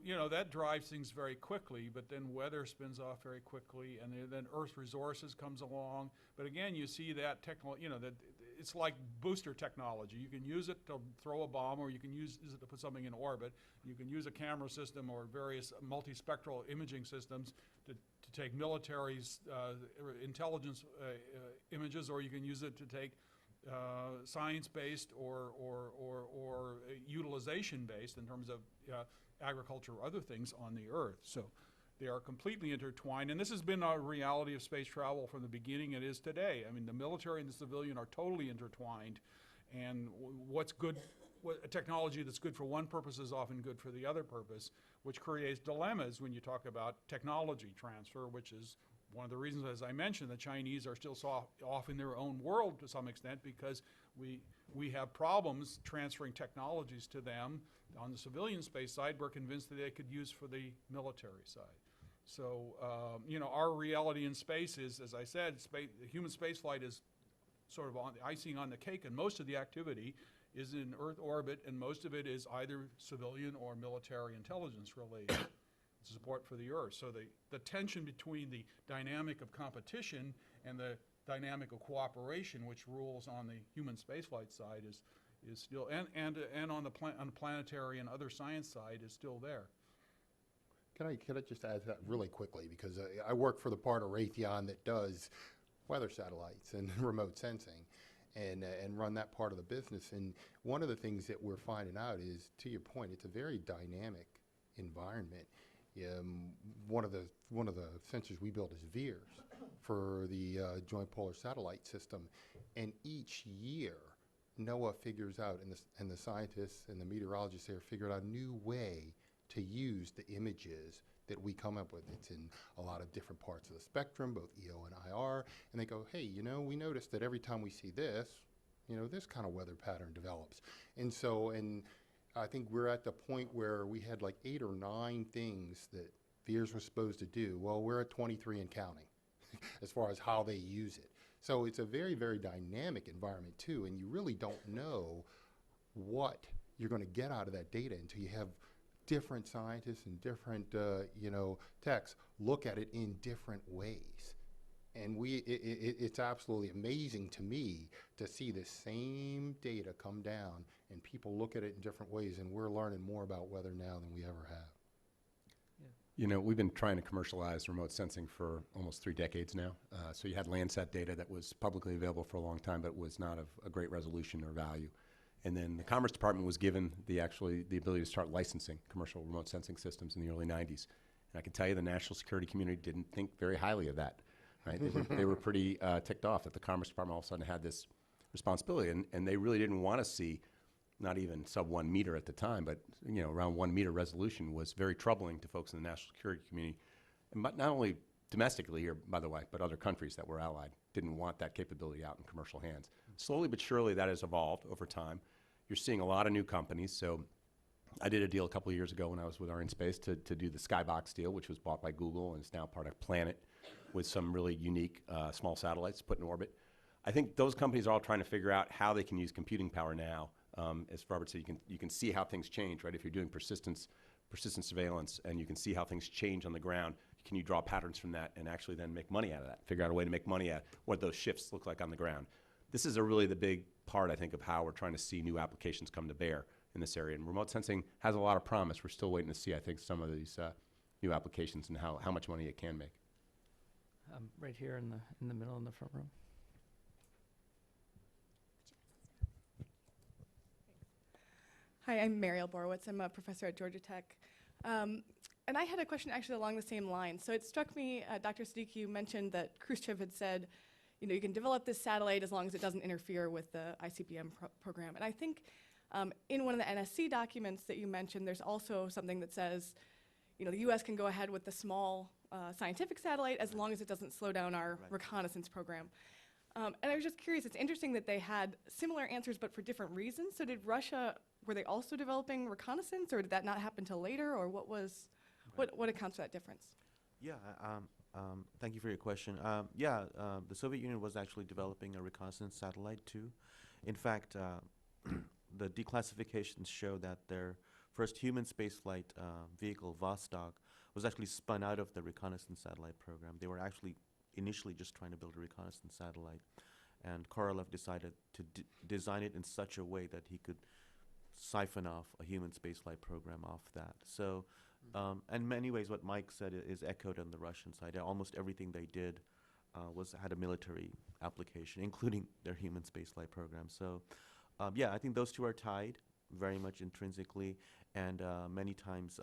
you know, that drives things very quickly, but then weather spins off very quickly, and then Earth resources comes along. But again, you see that that it's like booster technology. You can use it to throw a bomb, or you can use it to put something in orbit. You can use a camera system or various multispectral imaging systems to take military intelligence images, or you can use it to take science-based or utilization-based in terms of agriculture or other things on the Earth. So they are completely intertwined, and this has been a reality of space travel from the beginning. It is today. I mean, the military and the civilian are totally intertwined, and what's good, a technology that's good for one purpose is often good for the other purpose, which creates dilemmas when you talk about technology transfer, which is one of the reasons, as I mentioned, the Chinese are still off in their own world to some extent, because we have problems transferring technologies to them. On the civilian space side, we're convinced that they could use for the military side. So, you know, our reality in space is, as I said, human spaceflight is sort of on the icing on the cake, and most of the activity is in Earth orbit, and most of it is either civilian or military intelligence related support for the Earth. So the tension between the dynamic of competition and the dynamic of cooperation, which rules on the human spaceflight side, is still, and on the planetary and other science side, is still there. Can I just add that really quickly, because I work for the part of Raytheon that does weather satellites and remote sensing, and run that part of the business. And one of the things that we're finding out is, to your point, it's a very dynamic environment. One of the sensors we build is VIIRS for the Joint Polar Satellite System, and each year NOAA figures out, and the scientists and the meteorologists there figure out a new way to use the images that we come up with. It's in a lot of different parts of the spectrum, both EO and IR, and they go, hey, you know, we noticed that every time we see this, you know, this kind of weather pattern develops. And so, I think we're at the point where we had like 8 or 9 things that VIIRS was supposed to do. Well, we're at 23 and counting as far as how they use it. So it's a very, very dynamic environment too, and you really don't know what you're going to get out of that data until you have different scientists and different techs look at it in different ways. And it's absolutely amazing to me to see the same data come down and people look at it in different ways, and we're learning more about weather now than we ever have. You know, we've been trying to commercialize remote sensing for almost 3 decades now. So you had Landsat data that was publicly available for a long time, but was not of a great resolution or value. And then the Commerce Department was given the ability to start licensing commercial remote sensing systems in the early 90s. And I can tell you the national security community didn't think very highly of that. Right? They were pretty ticked off that the Commerce Department all of a sudden had this responsibility, and they really didn't want to see, not even sub 1 meter at the time, but you know, around 1 meter resolution was very troubling to folks in the national security community, and not only domestically here, by the way, but other countries that were allied didn't want that capability out in commercial hands. Slowly but surely that has evolved over time. You're seeing a lot of new companies. So I did a deal a couple of years ago when I was with Arianespace to do the Skybox deal, which was bought by Google and is now part of Planet, with some really unique small satellites put in orbit. I think those companies are all trying to figure out how they can use computing power now. As Robert said, you can see how things change, right? If you're doing persistent surveillance and you can see how things change on the ground, can you draw patterns from that and actually then make money out of that? Figure out a way to make money at what those shifts look like on the ground. This is really the big part, I think, of how we're trying to see new applications come to bear in this area. And remote sensing has a lot of promise. We're still waiting to see, I think, some of these new applications and how much money it can make. Right here in the middle in the front room. Hi, I'm Mariel Borowitz. I'm a professor at Georgia Tech. And I had a question actually along the same line. So it struck me, Dr. Siddiqi, you mentioned that Khrushchev had said, you can develop this satellite as long as it doesn't interfere with the ICBM program. And I think in one of the NSC documents that you mentioned, there's also something that says, the US can go ahead with the small scientific satellite as long as it doesn't slow down our reconnaissance program. And I was just curious, it's interesting that they had similar answers but for different reasons. So did Russia, were they also developing reconnaissance, or did that not happen till later, or what accounts for that difference? Yeah, thank you for your question. The Soviet Union was actually developing a reconnaissance satellite too. In fact, the declassifications show that their first human spaceflight vehicle, Vostok, was actually spun out of the reconnaissance satellite program. They were actually initially just trying to build a reconnaissance satellite, and Korolev decided to design it in such a way that he could siphon off a human spaceflight program off that. So, in many ways, what Mike said is echoed on the Russian side. Almost everything they did had a military application, including their human spaceflight program. So, I think those two are tied very much intrinsically, and many times,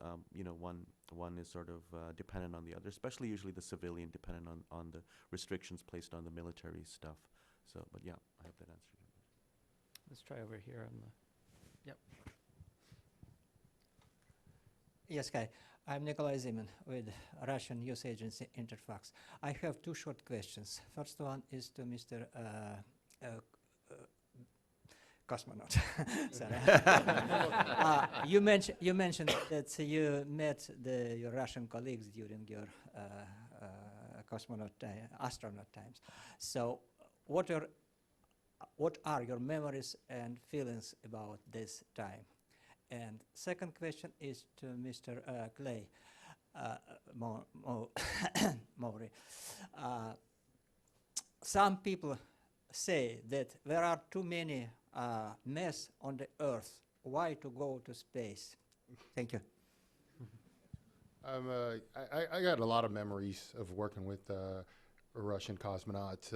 one is sort of dependent on the other, especially usually the civilian dependent on the restrictions placed on the military stuff. So, but yeah, I hope that answered it. Let's try over here on the. Yep. Yes, hi. I'm Nikolai Zimin with Russian news agency Interfax. I have two short questions. First one is to Mr. Cosmonaut. Sorry. You mentioned that you met your Russian colleagues during your astronaut times. So, what are your memories and feelings about this time? And second question is to Mr. Clay Mowry. Some people say that there are too many mess on the Earth. Why to go to space? Thank you. I got a lot of memories of working with Russian cosmonauts.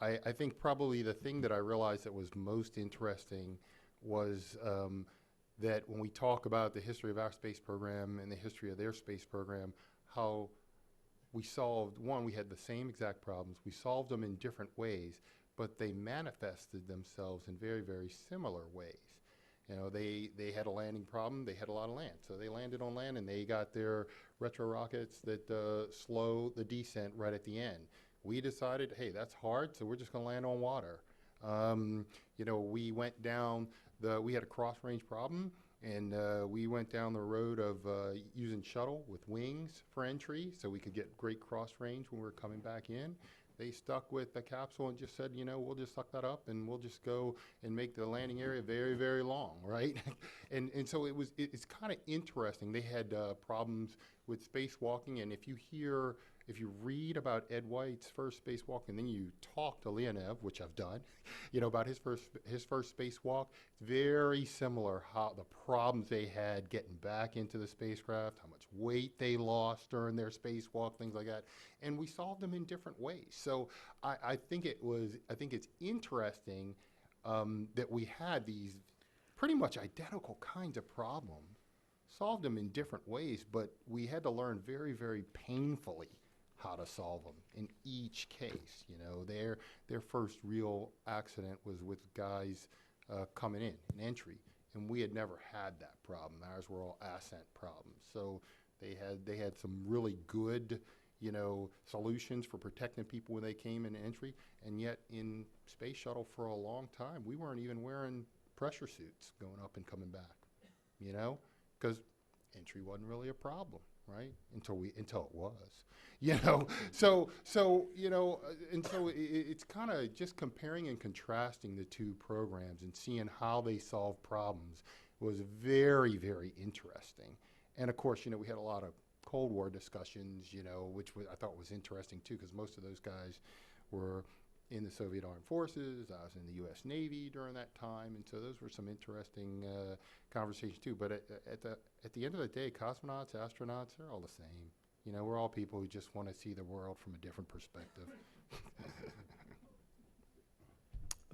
I think probably the thing that I realized that was most interesting was that when we talk about the history of our space program and the history of their space program, how we solved, we had the same exact problems. We solved them in different ways, but they manifested themselves in very, very similar ways. They had a landing problem, they had a lot of land. So they landed on land and they got their retro rockets that slow the descent right at the end. We decided, hey, that's hard, so we're just gonna land on water. We went down we had a cross-range problem, and we went down the road of using shuttle with wings for entry so we could get great cross-range when we were coming back in. They stuck with the capsule and just said, we'll just suck that up and we'll just go and make the landing area very, very long, right? and so it's kind of interesting. They had problems with spacewalking, and if you read about Ed White's first spacewalk and then you talk to Leonev, which I've done, about his first spacewalk, it's very similar how the problems they had getting back into the spacecraft, how much weight they lost during their spacewalk, things like that. And we solved them in different ways. So I think it's interesting that we had these pretty much identical kinds of problems, solved them in different ways, but we had to learn very, very painfully how to solve them in each case. Their first real accident was with guys coming in entry, and we had never had that problem. Ours were all ascent problems. So they had some really good solutions for protecting people when they came in entry, and yet in space shuttle for a long time we weren't even wearing pressure suits going up and coming back, because entry wasn't really a problem. right? Until it was, and so it's kind of just comparing and contrasting the two programs and seeing how they solve problems was very, very interesting. And of course, we had a lot of Cold War discussions, which I thought was interesting too, because most of those guys were in the Soviet Armed Forces. I was in the U.S. Navy during that time, and so those were some interesting conversations too. But at the end of the day, cosmonauts, astronauts, they're all the same. We're all people who just want to see the world from a different perspective.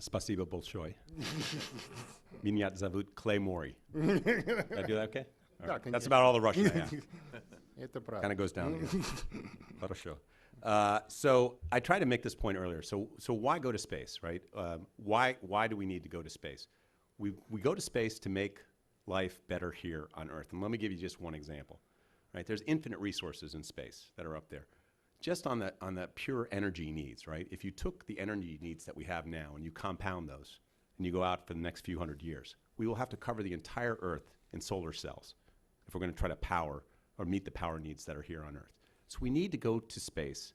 Spasibo bolshoi. Minyat zavut Clay Mowry. Did I do that okay? All right. That's about all the Russian I have. Kind of goes down here. Хорошо. So I tried to make this point earlier. So why go to space, right? Why do we need to go to space? We go to space to make life better here on Earth. And let me give you just one example. Right? There's infinite resources in space that are up there. Just on the pure energy needs, right? If you took the energy needs that we have now and you compound those and you go out for the next few hundred years, we will have to cover the entire Earth in solar cells if we're going to try to power or meet the power needs that are here on Earth. So we need to go to space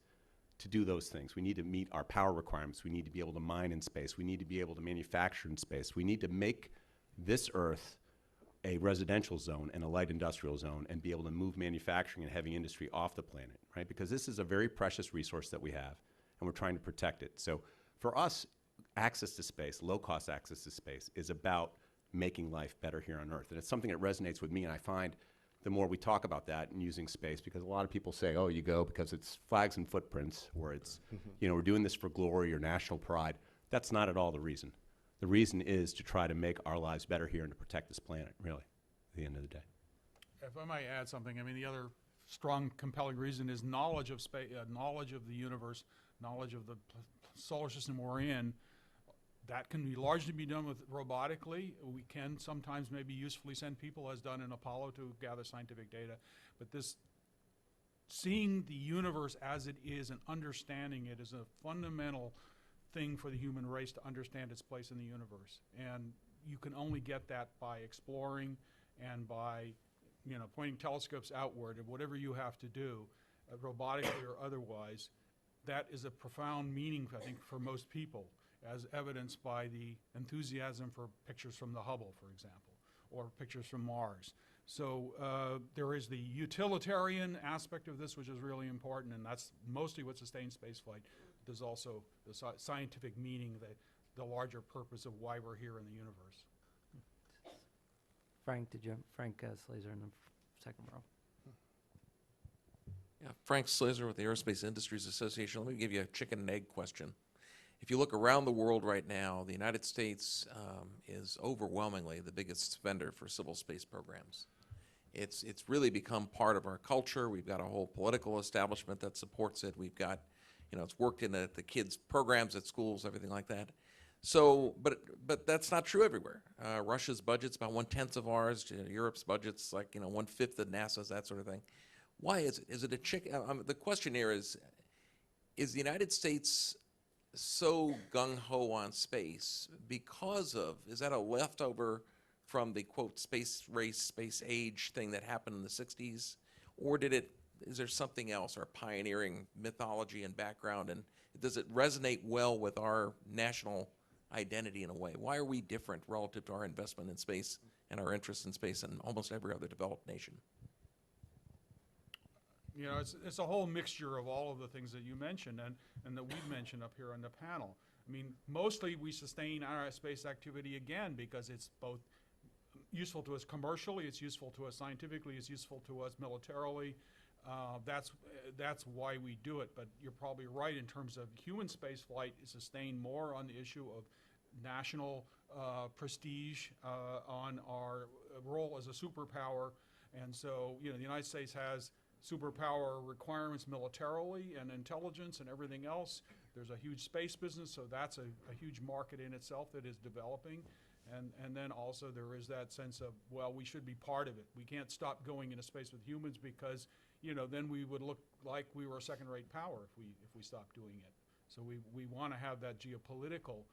to do those things. We need to meet our power requirements. We need to be able to mine in space. We need to be able to manufacture in space. We need to make this Earth a residential zone and a light industrial zone and be able to move manufacturing and heavy industry off the planet, right? Because this is a very precious resource that we have, and we're trying to protect it. So for us, access to space, low-cost access to space, is about making life better here on Earth. And it's something that resonates with me, and I find the more we talk about that and using space, because a lot of people say, oh, you go because it's flags and footprints, or it's, we're doing this for glory or national pride. That's not at all the reason. The reason is to try to make our lives better here and to protect this planet, really, at the end of the day. If I might add something, I mean, the other strong, compelling reason is knowledge of space, knowledge of the universe, knowledge of the solar system we're in. That can be largely be done with robotically. We can sometimes maybe usefully send people, as done in Apollo, to gather scientific data. But this seeing the universe as it is and understanding it is a fundamental thing for the human race to understand its place in the universe. And you can only get that by exploring and by pointing telescopes outward, and whatever you have to do, robotically or otherwise. That is a profound meaning, I think, for most people, as evidenced by the enthusiasm for pictures from the Hubble, for example, or pictures from Mars. So there is the utilitarian aspect of this, which is really important, and that's mostly what sustains spaceflight. There's also the scientific meaning, the larger purpose of why we're here in the universe. Frank Slazer in the second row. Yeah, Frank Slazer with the Aerospace Industries Association. Let me give you a chicken and egg question. If you look around the world right now, the United States is overwhelmingly the biggest spender for civil space programs. It's really become part of our culture. We've got a whole political establishment that supports it. We've got, it's worked in the kids' programs at schools, everything like that. So, but that's not true everywhere. Russia's budget's about 1/10 of ours. Europe's budget's like 1/5 of NASA's, that sort of thing. Why is it? Is it a chicken? The question here is the United States so gung-ho on space because of, is that a leftover from the, quote, space race, space age thing that happened in the 60s? Or is there something else, our pioneering mythology and background, and does it resonate well with our national identity in a way? Why are we different relative to our investment in space and our interest in space in almost every other developed nation? It's a whole mixture of all of the things that you mentioned and that we've mentioned up here on the panel. I mean, mostly we sustain our space activity, again, because it's both useful to us commercially, it's useful to us scientifically, it's useful to us militarily. That's why we do it. But you're probably right in terms of human space flight is sustained more on the issue of national prestige, on our role as a superpower. And so, the United States has superpower requirements militarily and intelligence and everything else. There's a huge space business, so that's a huge market in itself that is developing. And then also there is that sense of, well, we should be part of it. We can't stop going into space with humans because, then we would look like we were a second-rate power if we stopped doing it. So we want to have that geopolitical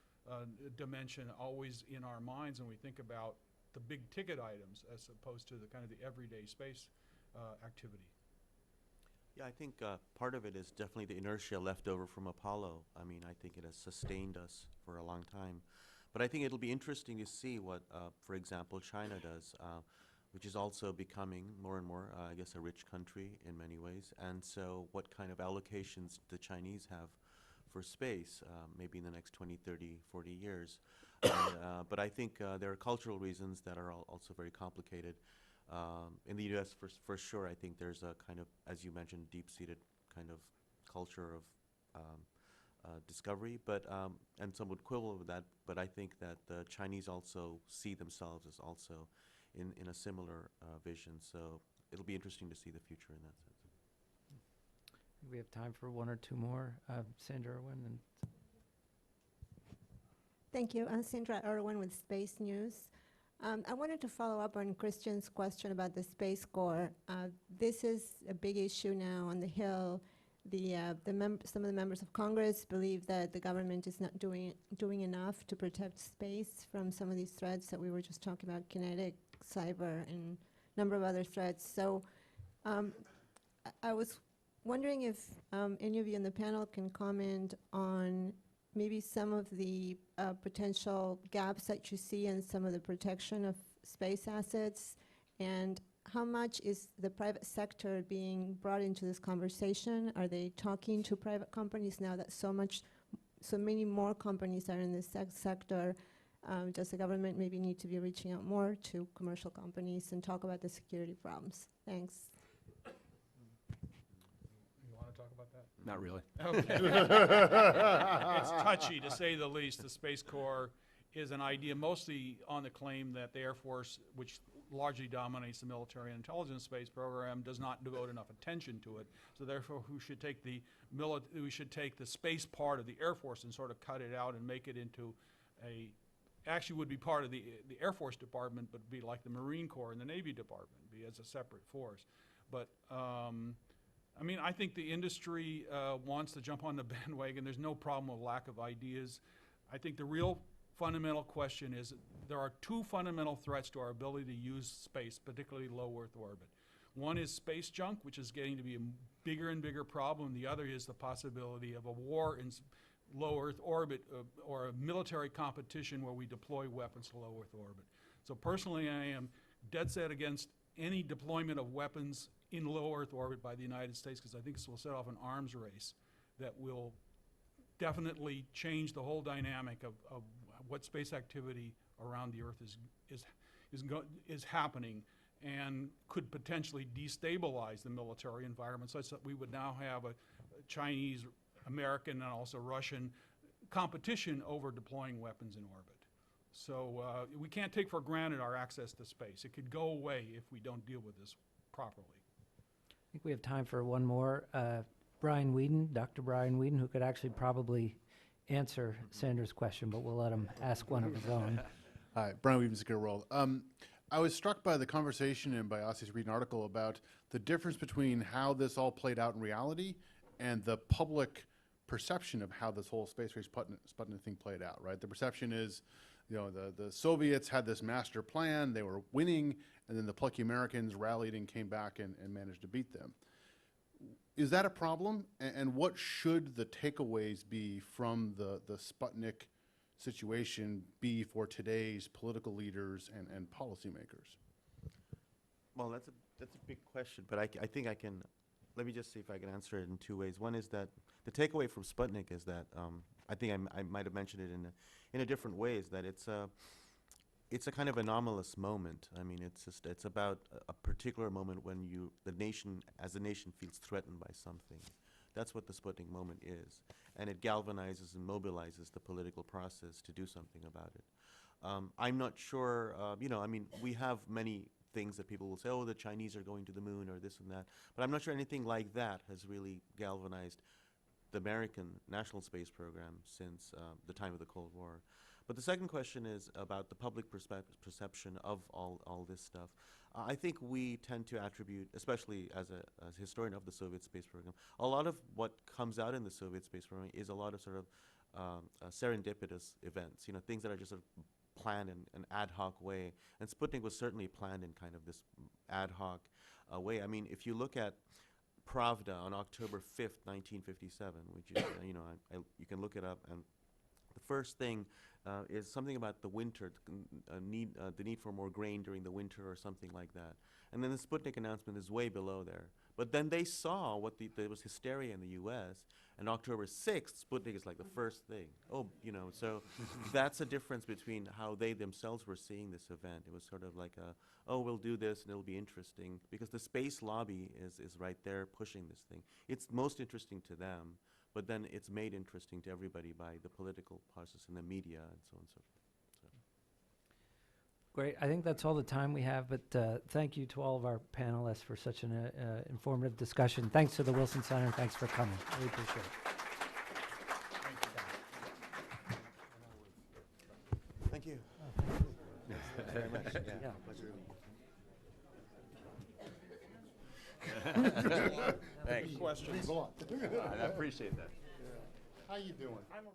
dimension always in our minds when we think about the big ticket items as opposed to the kind of the everyday space activity. Yeah, I think part of it is definitely the inertia left over from Apollo. I mean, I think it has sustained us for a long time. But I think it'll be interesting to see what, for example, China does, which is also becoming more and more, I guess, a rich country in many ways. And so what kind of allocations the Chinese have for space, maybe in the next 20, 30, 40 years. But I think there are cultural reasons that are also very complicated. In the U.S., for sure, I think there's a kind of, as you mentioned, deep-seated kind of culture of discovery, but and some would quibble with that. But I think that the Chinese also see themselves as also in a similar vision. So it'll be interesting to see the future in that sense. We have time for one or two more. Sandra Irwin. And Thank you. I'm Sandra Irwin with Space News. I wanted to follow up on Christian's question about the Space Corps. This is a big issue now on the Hill. Some of the members of Congress believe that the government is not doing enough to protect space from some of these threats that we were just talking about, kinetic, cyber, and a number of other threats. So I was wondering if any of you on the panel can comment on maybe some of the potential gaps that you see in some of the protection of space assets, and how much is the private sector being brought into this conversation? Are they talking to private companies now that so many more companies are in this sector? Does the government maybe need to be reaching out more to commercial companies and talk about the security problems? Thanks. You want to talk about that? Not really. Okay. It's touchy, to say the least. The Space Corps is an idea mostly on the claim that the Air Force, which largely dominates the military and intelligence space program, does not devote enough attention to it. So therefore, we should take the space part of the Air Force and sort of cut it out and make it into actually would be part of the Air Force Department, but be like the Marine Corps and the Navy Department, be as a separate force. But I mean, I think the industry wants to jump on the bandwagon. There's no problem with lack of ideas. I think the real fundamental question is there are two fundamental threats to our ability to use space, particularly low Earth orbit. One is space junk, which is getting to be a bigger and bigger problem. The other is the possibility of a war in low Earth orbit or a military competition where we deploy weapons to low Earth orbit. So personally, I am dead set against any deployment of weapons in low Earth orbit by the United States, because I think this will set off an arms race that will definitely change the whole dynamic of what space activity around the Earth is happening, and could potentially destabilize the military environment, such that we would now have a Chinese, American, and also Russian competition over deploying weapons in orbit. So we can't take for granted our access to space. It could go away if we don't deal with this properly. I think we have time for one more. Brian Whedon, Dr. Brian Whedon, who could actually probably answer Sandra's question, but we'll let him ask one of his own. Hi, Brian Whedon, Secure World. I was struck by the conversation and by Asif's reading an article about the difference between how this all played out in reality and the public perception of how this whole space race Sputnik thing played out, right? The perception is, you know, the Soviets had this master plan, they were winning, and then the plucky Americans rallied and came back and managed to beat them. Is that a problem? And what should the takeaways be from the Sputnik situation be for today's political leaders and policymakers? Well, that's a big question, but I think I can. Let me just see if I can answer it in two ways. One is that the takeaway from Sputnik is that I think I might have mentioned it in a different way. Is that it's a kind of anomalous moment. I mean, it's about a particular moment when the nation feels threatened by something. That's what the Sputnik moment is, and it galvanizes and mobilizes the political process to do something about it. I'm not sure. I mean, we have many things that people will say, oh, the Chinese are going to the moon or this and that, but I'm not sure anything like that has really galvanized the American national space program since the time of the Cold War. But the second question is about the public perception of all this stuff. I think we tend to attribute, especially as a historian of the Soviet space program, a lot of what comes out in the Soviet space program is a lot of sort of serendipitous events, things that are just sort of planned in an ad hoc way. And Sputnik was certainly planned in kind of this ad hoc way. I mean, if you look at Pravda on October 5th, 1957, which is, you can look it up. And the first thing is something about the winter, the need for more grain during the winter or something like that. And then the Sputnik announcement is way below there. But then they saw there was hysteria in the U.S., and October 6th, Sputnik is like the first thing. Oh, so that's a difference between how they themselves were seeing this event. It was sort of like we'll do this and it'll be interesting, because the space lobby is right there pushing this thing. It's most interesting to them, but then it's made interesting to everybody by the political process and the media and so on and so forth. Great. I think that's all the time we have, but thank you to all of our panelists for such an informative discussion. Thanks to the Wilson Center. Thanks for coming. Really appreciate it. Thank you. Very much. Yeah. Thanks. Questions? I appreciate that. How you doing? I'm a